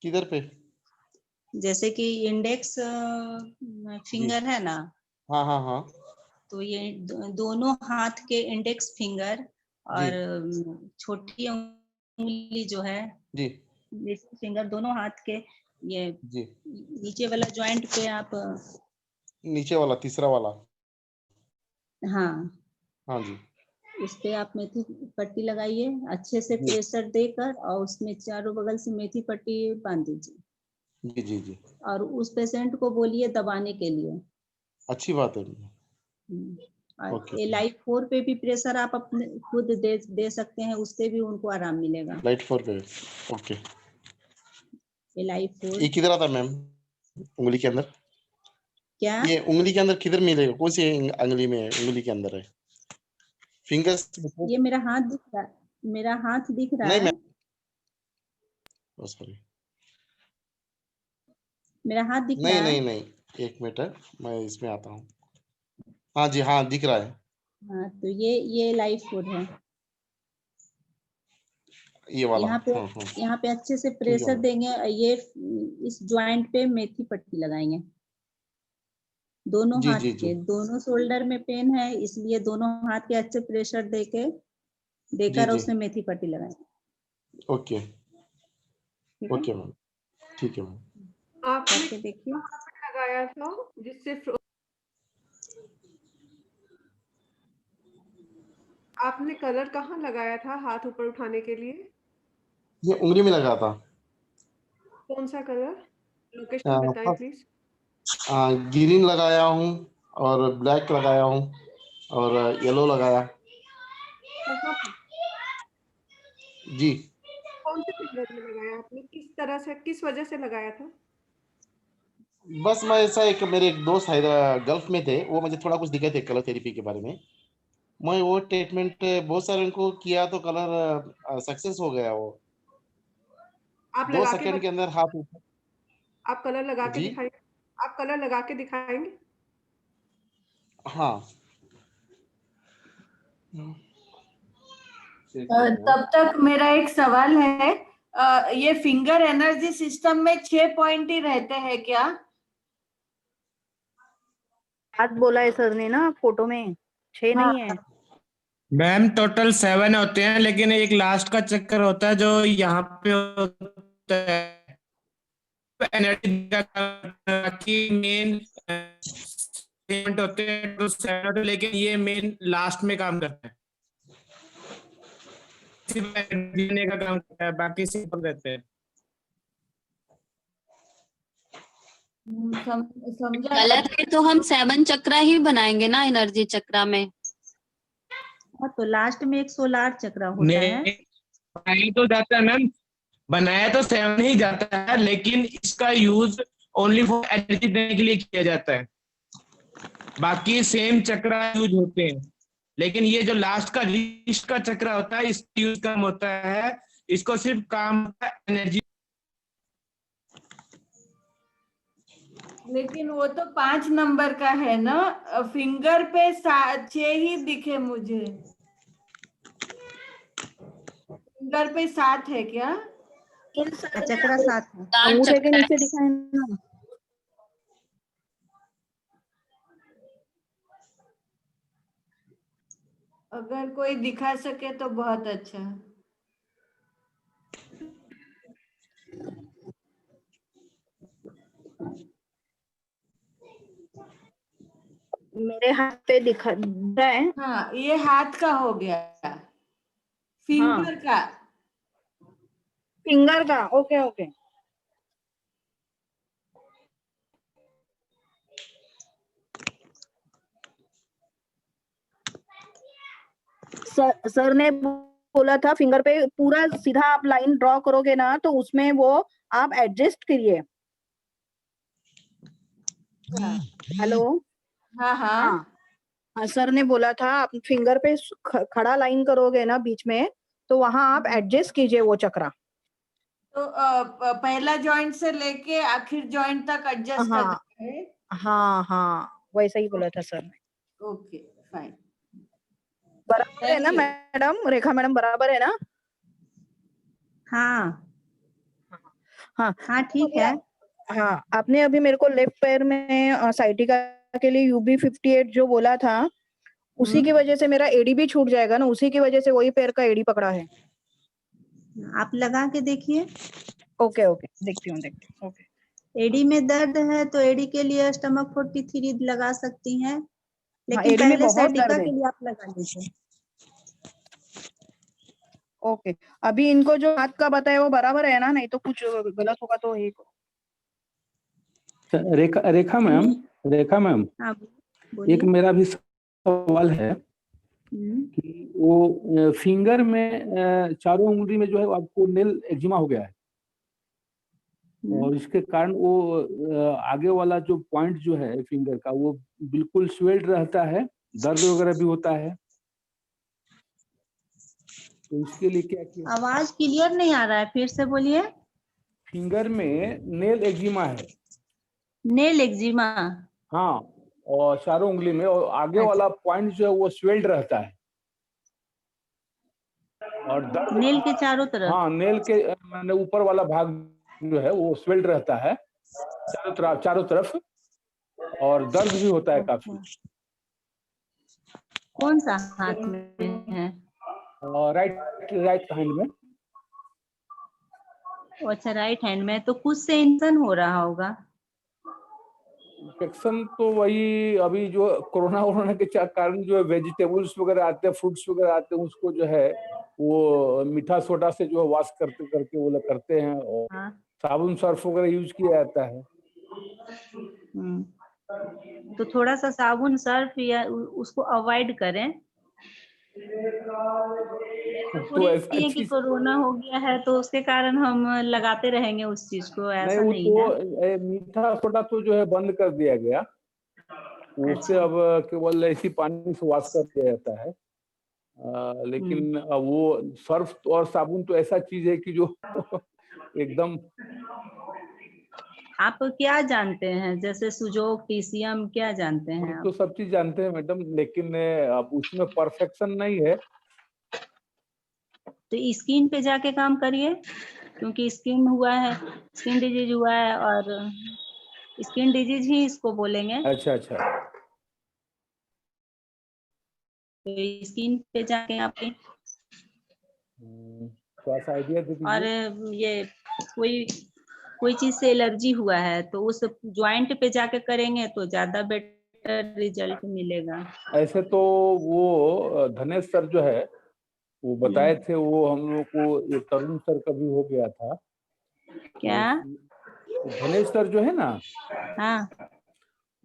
किधर पे? जैसे कि इंडेक्स जी, फिंगर है ना, हाँ हाँ हाँ। तो ये दोनों हाथ के इंडेक्स फिंगर जी और छोटी उंगली जो है, जी फिंगर दोनों हाथ के, ये जी, नीचे वाला जॉइंट पे आप, नीचे वाला, तीसरा वाला। हाँ, हाँ जी उस पे आप मेथी पट्टी लगाइए, अच्छे से जी प्रेशर देकर, और उसमें चारों बगल से मेथी पट्टी बांध दीजिए, जी जी जी। और उस पेशेंट को बोलिए दबाने के लिए। अच्छी बात है। और ओके, ये लाइफ 4 पे भी प्रेशर आप अपने खुद दे सकते हैं, उससे भी उनको आराम मिलेगा। लाइट 4 पे। ओके, ये लाइफ 4 ये किधर आता है मैम, उंगली के अंदर? क्या? ये उंगली के अंदर किधर मिलेगा, कौन सी उंगली में है, उंगली के अंदर है? फिंगर्स? ये मेरा हाथ दिख रहा, मेरा हाथ दिख रहा नहीं है, मैम, सॉरी, मेरा हाथ दिख नहीं रहा है। नहीं नहीं, एक मिनट है, मैं इसमें आता हूँ। हाँ जी, हाँ दिख रहा है। हाँ, तो ये लाइफ 4 है। ये वाला, यहाँ पे, हाँ हाँ। यहाँ पे अच्छे से ठीक है प्रेशर मैम। देंगे, ये इस ज्वाइंट पे मेथी पट्टी लगाएंगे, दोनों जी हाथ जी जी के, दोनों शोल्डर में पेन है, इसलिए दोनों हाथ के अच्छे प्रेशर जी देकर जी। उसमें मेथी पट्टी लगाएंगे। ओके ठीक है, ओके मैम, ठीक है मैम। आपने करके देखिए। कहाँ पे लगाया था जिससे आपने कलर कहाँ लगाया था हाथ ऊपर उठाने के लिए? ये उंगली में लगा था। कौन सा कलर? लोकेशन बताएं प्लीज। ग्रीन लगाया हूँ, और ब्लैक लगाया हूँ, और येलो लगाया। कहाँ पे? जी, कौन से फिंगर में लगाया आपने? किस तरह से, किस वजह से लगाया था? बस मैं ऐसा, एक मेरे एक दोस्त गल्फ में थे, वो मुझे थोड़ा कुछ दिखे थे कलर थेरेपी के बारे में। मैं वो ट्रीटमेंट बहुत सारे उनको किया, तो कलर सक्सेस हो गया वो, आप दो लगा के सेकंड के अंदर हाथ ऊपर। आप कलर लगा के जी दिखाएंगे? आप कलर लगा के दिखाएंगे? हाँ। तब तक मेरा एक सवाल है, ये फिंगर एनर्जी सिस्टम में 6 पॉइंट ही रहते हैं क्या? बात बोला है सर ने ना, फोटो में 6 हाँ, नहीं है। मैम टोटल 7 होते हैं, लेकिन एक लास्ट का चक्कर होता है जो यहाँ पे होता है, एनर्जी की मेन होते हैं तो 7 होते हैं, लेकिन ये मेन लास्ट में काम करता है, सिर्फ एनर्जी देने का काम करता है, बाकी सिंपल रहते हैं। समझा। गलत है तो हम 7 चक्रा ही बनाएंगे ना एनर्जी चक्रा में। हाँ, तो लास्ट में एक सोलार चक्र होता है। नहीं, बनाया तो जाता है मैम, बनाया तो 7 ही जाता है, लेकिन इसका यूज ओनली फॉर एनर्जी देने के लिए किया जाता है, बाकी सेम चक्रा यूज होते हैं, लेकिन ये जो लास्ट का लिस्ट का चक्रा होता है इसका यूज कम होता है, इसको सिर्फ काम एनर्जी। लेकिन वो तो 5 नंबर का है ना, फिंगर पे 6 ही दिखे मुझे। फिंगर पे 7 है क्या? चक्रा 7 है। 7 अंगूठे के चक्रा नीचे है। दिखाए ना। अगर कोई दिखा सके तो बहुत अच्छा है। मेरे हाथ पे दिख रहा है। हाँ, ये हाथ का हो गया, फिंगर का। फिंगर का, ओके ओके। सर ने बोला था फिंगर पे पूरा सीधा आप लाइन ड्रॉ करोगे ना तो उसमें वो आप एडजस्ट करिए। हेलो। हाँ हाँ, हाँ, सर ने बोला था आप फिंगर पे खड़ा लाइन करोगे ना बीच में तो वहां आप एडजस्ट कीजिए वो चक्रा। तो पहला जॉइंट से लेके आखिर जॉइंट तक एडजस्ट हाँ करना है। हाँ हाँ, वैसा ही बोला था सर ने। ओके फाइन, बराबर है थैंक ना यू। मैडम, रेखा मैडम बराबर है ना? हाँ हाँ हाँ ठीक है। हाँ, आपने अभी मेरे को लेफ्ट पैर में साइटिका के लिए यूबी 58 जो बोला था उसी की वजह से मेरा एडी भी छूट जाएगा ना, उसी की वजह से वही पैर का एडी पकड़ा है। आप लगा के देखिए। ओके ओके, देखती हूँ ओके। एडी में दर्द है तो एडी के लिए स्टमक 43 लगा सकती हैं, लेकिन एडी में पहले बहुत साइटिका दर्द है। के लिए आप लगा लीजिए। ओके, अभी इनको जो हाथ का बताया वो बराबर है ना? नहीं तो कुछ गलत होगा तो ही। रेखा मैम हाँ बोलिए। एक मेरा भी सवाल है कि वो फिंगर में चारों उंगली में जो है आपको नेल एक्जिमा हो गया है और इसके कारण वो आगे वाला जो पॉइंट जो है फिंगर का वो बिल्कुल स्वेल्ड रहता है, दर्द वगैरह भी होता है, तो इसके लिए क्या किया? आवाज क्लियर नहीं आ रहा है, फिर से बोलिए। फिंगर में नेल एक्जिमा है। Nail eczema? हाँ, और चारों उंगली में, और आगे वाला पॉइंट जो है वो स्वेल्ड रहता है और दर्द। नेल के चारों तरफ? हाँ, नेल के मैंने ऊपर वाला भाग जो है वो स्वेल्ड रहता है चारों तरफ और दर्द भी होता है काफी। कौन सा हाथ में है? राइट हैंड में। अच्छा, राइट हैंड में, तो कुछ से इन्फेक्शन हो रहा होगा। इन्फेक्शन तो वही अभी जो कोरोना के कारण जो है वेजिटेबल्स वगैरह आते हैं, फ्रूट्स वगैरह आते हैं, उसको जो है वो मीठा सोडा से जो है वॉश करते करके वो लोग करते हैं और साबुन सर्फ वगैरह यूज किया जाता है। तो थोड़ा सा साबुन सर्फ या उसको अवॉइड करें। तो ऐसा ये कि कोरोना हो गया है तो उसके कारण हम लगाते रहेंगे उस चीज को, ऐसा नहीं है। मीठा सोडा तो जो है बंद कर दिया गया, उससे अब केवल ऐसी पानी से वॉश कर दिया जाता है। लेकिन वो सर्फ और साबुन तो ऐसा चीज है कि जो एकदम। आप क्या जानते हैं, जैसे सुजोक, टीसीएम, क्या जानते हैं आप? तो सब चीज जानते हैं मैडम, लेकिन अब उसमें परफेक्शन नहीं है। तो स्किन पे जाके काम करिए, क्योंकि स्किन हुआ है, स्किन डिजीज हुआ है, और स्किन डिजीज ही इसको बोलेंगे। अच्छा। तो स्किन पे जाके आपके थोड़ा सा आइडिया दे और दीजिए। ये कोई चीज से एलर्जी हुआ है तो उस ज्वाइंट पे जाके करेंगे तो ज्यादा बेटर रिजल्ट मिलेगा। ऐसे तो वो धनेश सर जो है वो बताए थे, वो हम लोग को तरुण सर का भी हो गया था। क्या? धनेश सर जो है ना, हाँ,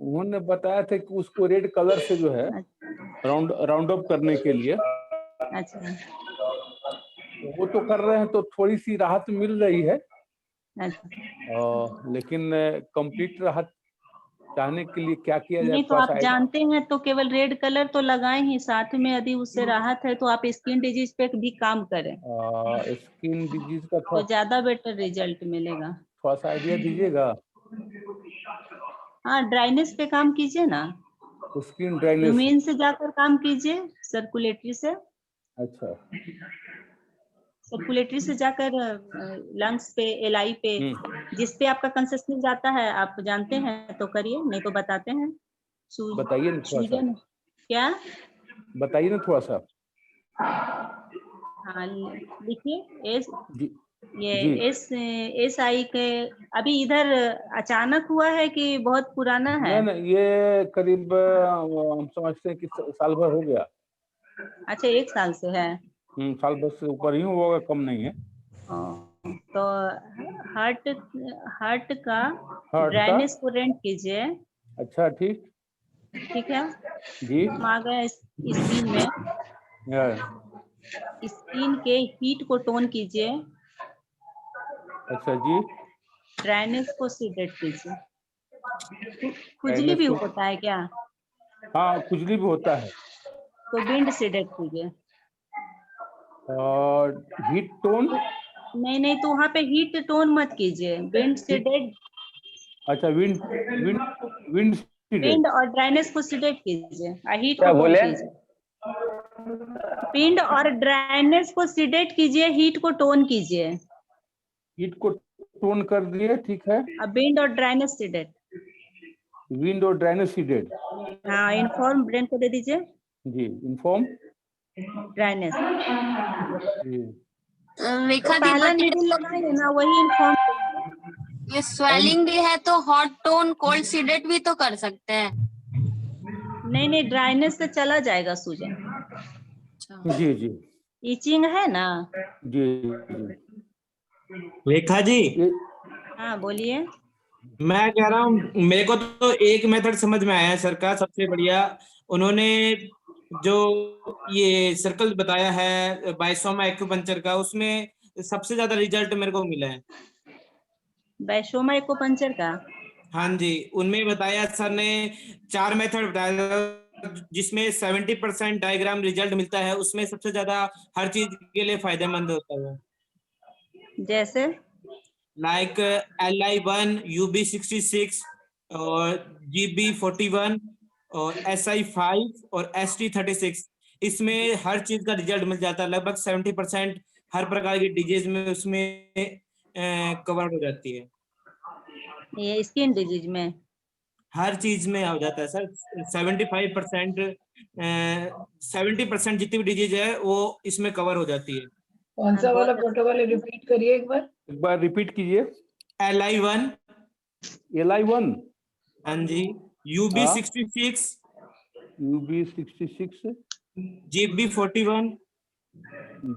उन्होंने बताया था कि उसको रेड कलर से जो है राउंड अप करने के लिए। अच्छा। वो तो कर रहे हैं तो थोड़ी सी राहत मिल रही है। अच्छा। लेकिन कंप्लीट राहत चाहने के लिए क्या किया जाए? नहीं तो आप जानते हैं तो केवल रेड कलर तो लगाएं ही, साथ में यदि उससे राहत है तो आप स्किन डिजीज पे भी काम करें। स्किन डिजीज का तो ज्यादा बेटर रिजल्ट मिलेगा। थोड़ा सा आइडिया दीजिएगा। हाँ, ड्राइनेस पे काम कीजिए ना, स्किन ड्राइनेस ह्यूमेन से जाकर काम कीजिए, सर्कुलेटरी से। अच्छा, सर्कुलेटरी से जाकर लंग्स पे, एलआई पे, जिस पे आपका कंसिस्टेंस जाता है आप जानते हैं तो करिए, नहीं तो बताते हैं। बताइए ना थोड़ा सा। क्या बताइए ना थोड़ा सा। हाँ लिखिए, ये जी। एस आई के अभी इधर अचानक हुआ है कि बहुत पुराना है? नहीं नहीं, ये करीब हम समझते हैं कि साल भर हो गया। अच्छा, 1 साल से है। साल भर से ऊपर ही होगा, कम नहीं है। तो हार्ट हार्ट का हार्ट का, ड्राइनेस को रेंट कीजिए। अच्छा ठीक ठीक है, जी। हम आ गए स्किन में। या, स्किन के हीट को टोन कीजिए, अच्छा जी। ड्राइनेस को सीडेट कीजिए। खुजली ड्राइनेस भी को, होता है क्या? हाँ खुजली भी होता है। तो विंड सीडेट कीजिए। और हीट टोन, नहीं नहीं, तो वहाँ पे हीट टोन मत कीजिए, विंड सीडेट। अच्छा wind wind wind seeded. Wind और ड्राइनेस को सीडेट कीजिए और हीट क्या को टोन बोले? कीजिए। विंड और ड्राइनेस को सीडेट कीजिए, हीट को टोन कीजिए। हीट को टोन कर दिए, ठीक है। अब विंड और ड्राइनेस सीडेट। विंड और ड्राइनेस सीडेड। हाँ, इन्फॉर्म ब्रेन को दे दीजिए जी, इन्फॉर्म ड्राइनेस। जी। रेखा दी पहला बता, नीडल लगाएंगे ना, वही इन्फॉर्म। ये स्वेलिंग भी है तो हॉट टोन कोल्ड सीडेट भी तो कर सकते हैं। नहीं नहीं, ड्राइनेस से चला जाएगा सूजन। जी जी इचिंग है ना? जी जी। रेखा जी, हाँ बोलिए। मैं कह रहा हूँ, मेरे को तो एक मेथड समझ में आया है सर का, सबसे बढ़िया। उन्होंने जो ये सर्कल बताया है बाइसोमा एक्यूपंक्चर का, उसमें सबसे ज्यादा रिजल्ट मेरे को मिला है। बैशोमा एक्यूपंक्चर का? हाँ जी, उनमें बताया सर ने 4 मेथड बताया, जिसमें 70% डायग्राम रिजल्ट मिलता है। उसमें सबसे ज्यादा हर चीज के लिए फायदेमंद होता है, जैसे लाइक LI1, UB66 और GB41 और SI5 और ST36। इसमें हर चीज का रिजल्ट मिल जाता है। लगभग 70% हर प्रकार की डिजीज में उसमें कवर हो जाती है। ये स्किन डिजीज में हर चीज में आ जाता है सर। 70% जितनी भी डिजीज है वो इसमें कवर हो जाती है। कौन सा वाला प्रोटोकॉल रिपीट करिए एक बार रिपीट कीजिए। LI1, LI1, हाँ जी, UB66, UB66, GB41,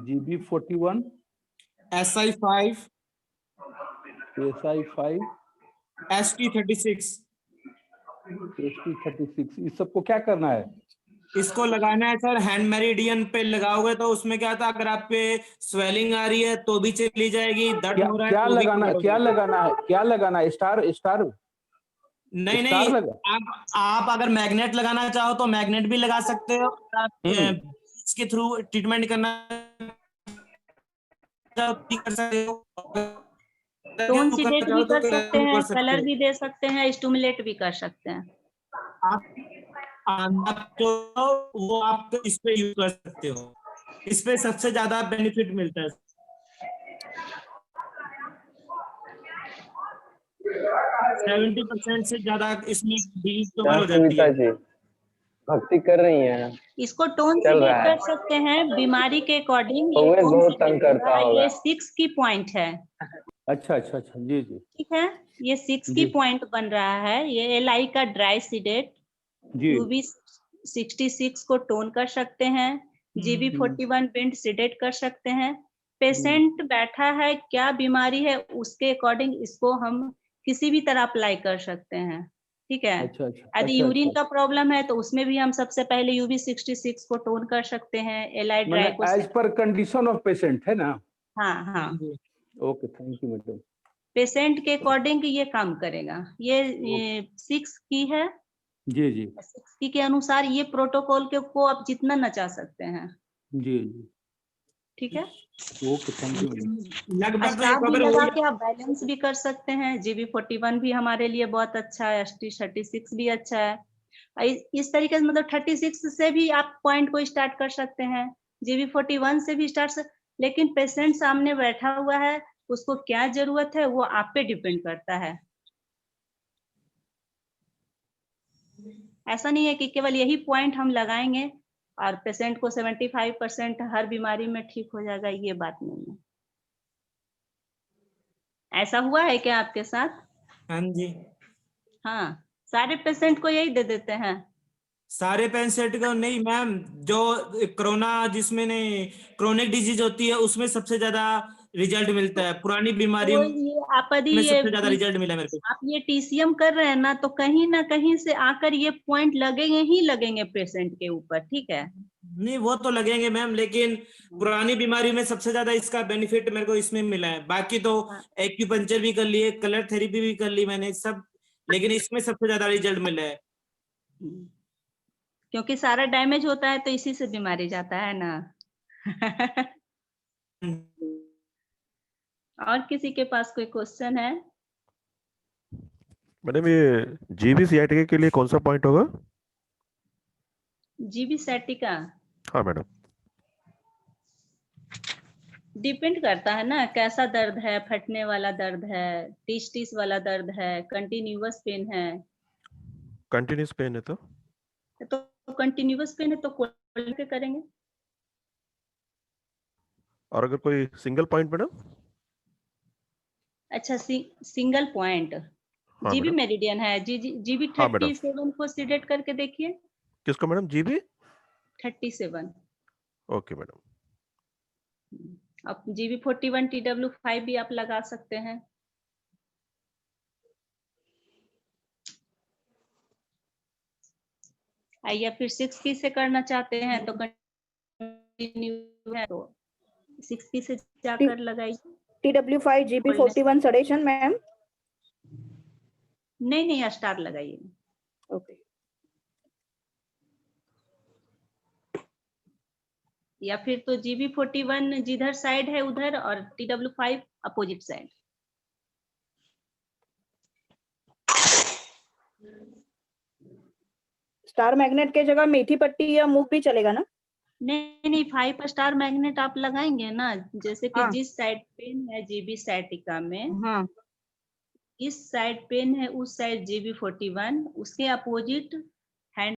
GB41, SI5, SI5, ST36। ST36, इस सबको क्या करना है? इसको लगाना है सर, हैंड मेरिडियन पे लगाओगे तो उसमें क्या था, अगर आप पे स्वेलिंग आ रही है तो भी चली जाएगी, दर्द हो रहा है क्या तो भी लगाना, clear हो क्या जाएगा। लगाना है, क्या लगाना है? स्टार स्टार नहीं स्टार नहीं, लगा। आप अगर मैग्नेट लगाना चाहो तो मैग्नेट भी लगा सकते हो। आप इसके थ्रू ट्रीटमेंट करना चाहो तो भी कर सकते हो। टोन सीडेट भी कर सकते हैं, सकते कलर हो। भी दे सकते हैं, स्टिमुलेट भी कर सकते हैं। आप जो वो आप इस पे यूज कर सकते हो। इस पे सबसे ज्यादा बेनिफिट मिलता है। 70% से ज्यादा इसमें डिजीज कवर हो जाती है। जी भक्ति कर रही हैं। इसको टोन चल सीडेट रहा है। कर सकते हैं बीमारी के अकॉर्डिंग। ये कौवे टोन बहुत सीडेट तंग करता होगा। होगा। ये 6 की पॉइंट है। अच्छा अच्छा अच्छा, जी जी ठीक है, ये 6 जी की पॉइंट बन रहा है। ये LI का ड्राई सीडेट। जी। UB66 को टोन कर सकते हैं, GB41 विंड सीडेट कर सकते हैं। पेशेंट बैठा है, क्या बीमारी है उसके अकॉर्डिंग इसको हम किसी भी तरह अप्लाई कर सकते हैं। ठीक है, अच्छा अच्छा यदि अच्छा यूरिन अच्छा। का प्रॉब्लम है तो उसमें भी हम सबसे पहले UB66 को टोन कर सकते हैं, LI मैंने ड्राई को। As per condition of patient है ना? हाँ हाँ, okay, thank you madam. Patient के अकॉर्डिंग ये काम करेगा। ये 6 की है। जी जी 6 की के अनुसार ये प्रोटोकॉल को आप जितना नचा सकते हैं। जी जी, ठीक है, ओके, थैंक यू मैडम। लगभग तो ये स्टार भी कवर हो लगा ही के आप बैलेंस भी कर सकते हैं। GB41 भी हमारे लिए बहुत अच्छा है, ST36 भी अच्छा है। इस तरीके से मतलब 36 से भी आप पॉइंट को स्टार्ट कर सकते हैं, GB41 से भी स्टार्ट। लेकिन पेशेंट सामने बैठा हुआ है, उसको क्या जरूरत है वो आप पे डिपेंड करता है। ऐसा नहीं है कि केवल यही पॉइंट हम लगाएंगे और पेशेंट को 75% हर बीमारी में ठीक हो जाएगा, ये बात नहीं है। ऐसा हुआ है क्या आपके साथ? हाँ जी, हाँ, सारे पेशेंट को यही दे देते हैं। सारे पेशेंट को नहीं मैम, जो कोरोना जिसमें ने क्रोनिक डिजीज होती है उसमें सबसे ज्यादा रिजल्ट मिलता है। पुरानी बीमारी तो ये आप यदि में ये सबसे ज्यादा रिजल्ट मिला मेरे को। आप ये TCM कर रहे हैं ना, तो कहीं ना कहीं से आकर ये पॉइंट लगेंगे ही लगेंगे पेशेंट के ऊपर, ठीक है? नहीं वो तो लगेंगे मैम, लेकिन पुरानी बीमारी में सबसे ज्यादा इसका बेनिफिट मेरे को इसमें मिला है। बाकी तो एक्यूपंक्चर भी कर लिए, कलर थेरेपी भी कर ली मैंने सब, लेकिन इसमें सबसे ज्यादा रिजल्ट मिला है। क्योंकि सारा डैमेज होता है तो इसी से बीमारी जाता है ना। और किसी के पास कोई क्वेश्चन है? मैडम ये जीबी सियाटिका के लिए कौन सा पॉइंट होगा? जीबी सैटिका हाँ मैडम। डिपेंड करता है ना, कैसा दर्द है, फटने वाला दर्द है, टीस टीस वाला दर्द है, कंटिन्यूअस पेन है। कंटिन्यूस पेन है तो कंटिन्यूअस पेन है तो खोल के करेंगे। और अगर कोई सिंगल पॉइंट मैडम? अच्छा, सिंगल पॉइंट। हाँ जीबी मैडम। मेरिडियन है। जीबी हाँ मैडम। 37 को सिलेक्ट करके देखिए। किसको मैडम? जीबी 37। Okay madam. अब जीबी 41 TW5 भी आप लगा सकते हैं। या फिर 6P से करना चाहते हैं तो कंटिन्यू है तो 6P से जाकर लगाइए। TW5 GB 41 sedation ma'am. नहीं, स्टार लगाइए। ओके। या फिर तो GB 41 जिधर साइड है उधर, और TW5 opposite side. Star magnet के जगह मेथी पट्टी या मूव भी चलेगा ना? नहीं, 5 स्टार मैग्नेट आप लगाएंगे ना, जैसे कि हाँ। जिस साइड पेन है जीबी सैटिका में, हाँ। इस साइड पेन है, उस साइड GB 41, उसके अपोजिट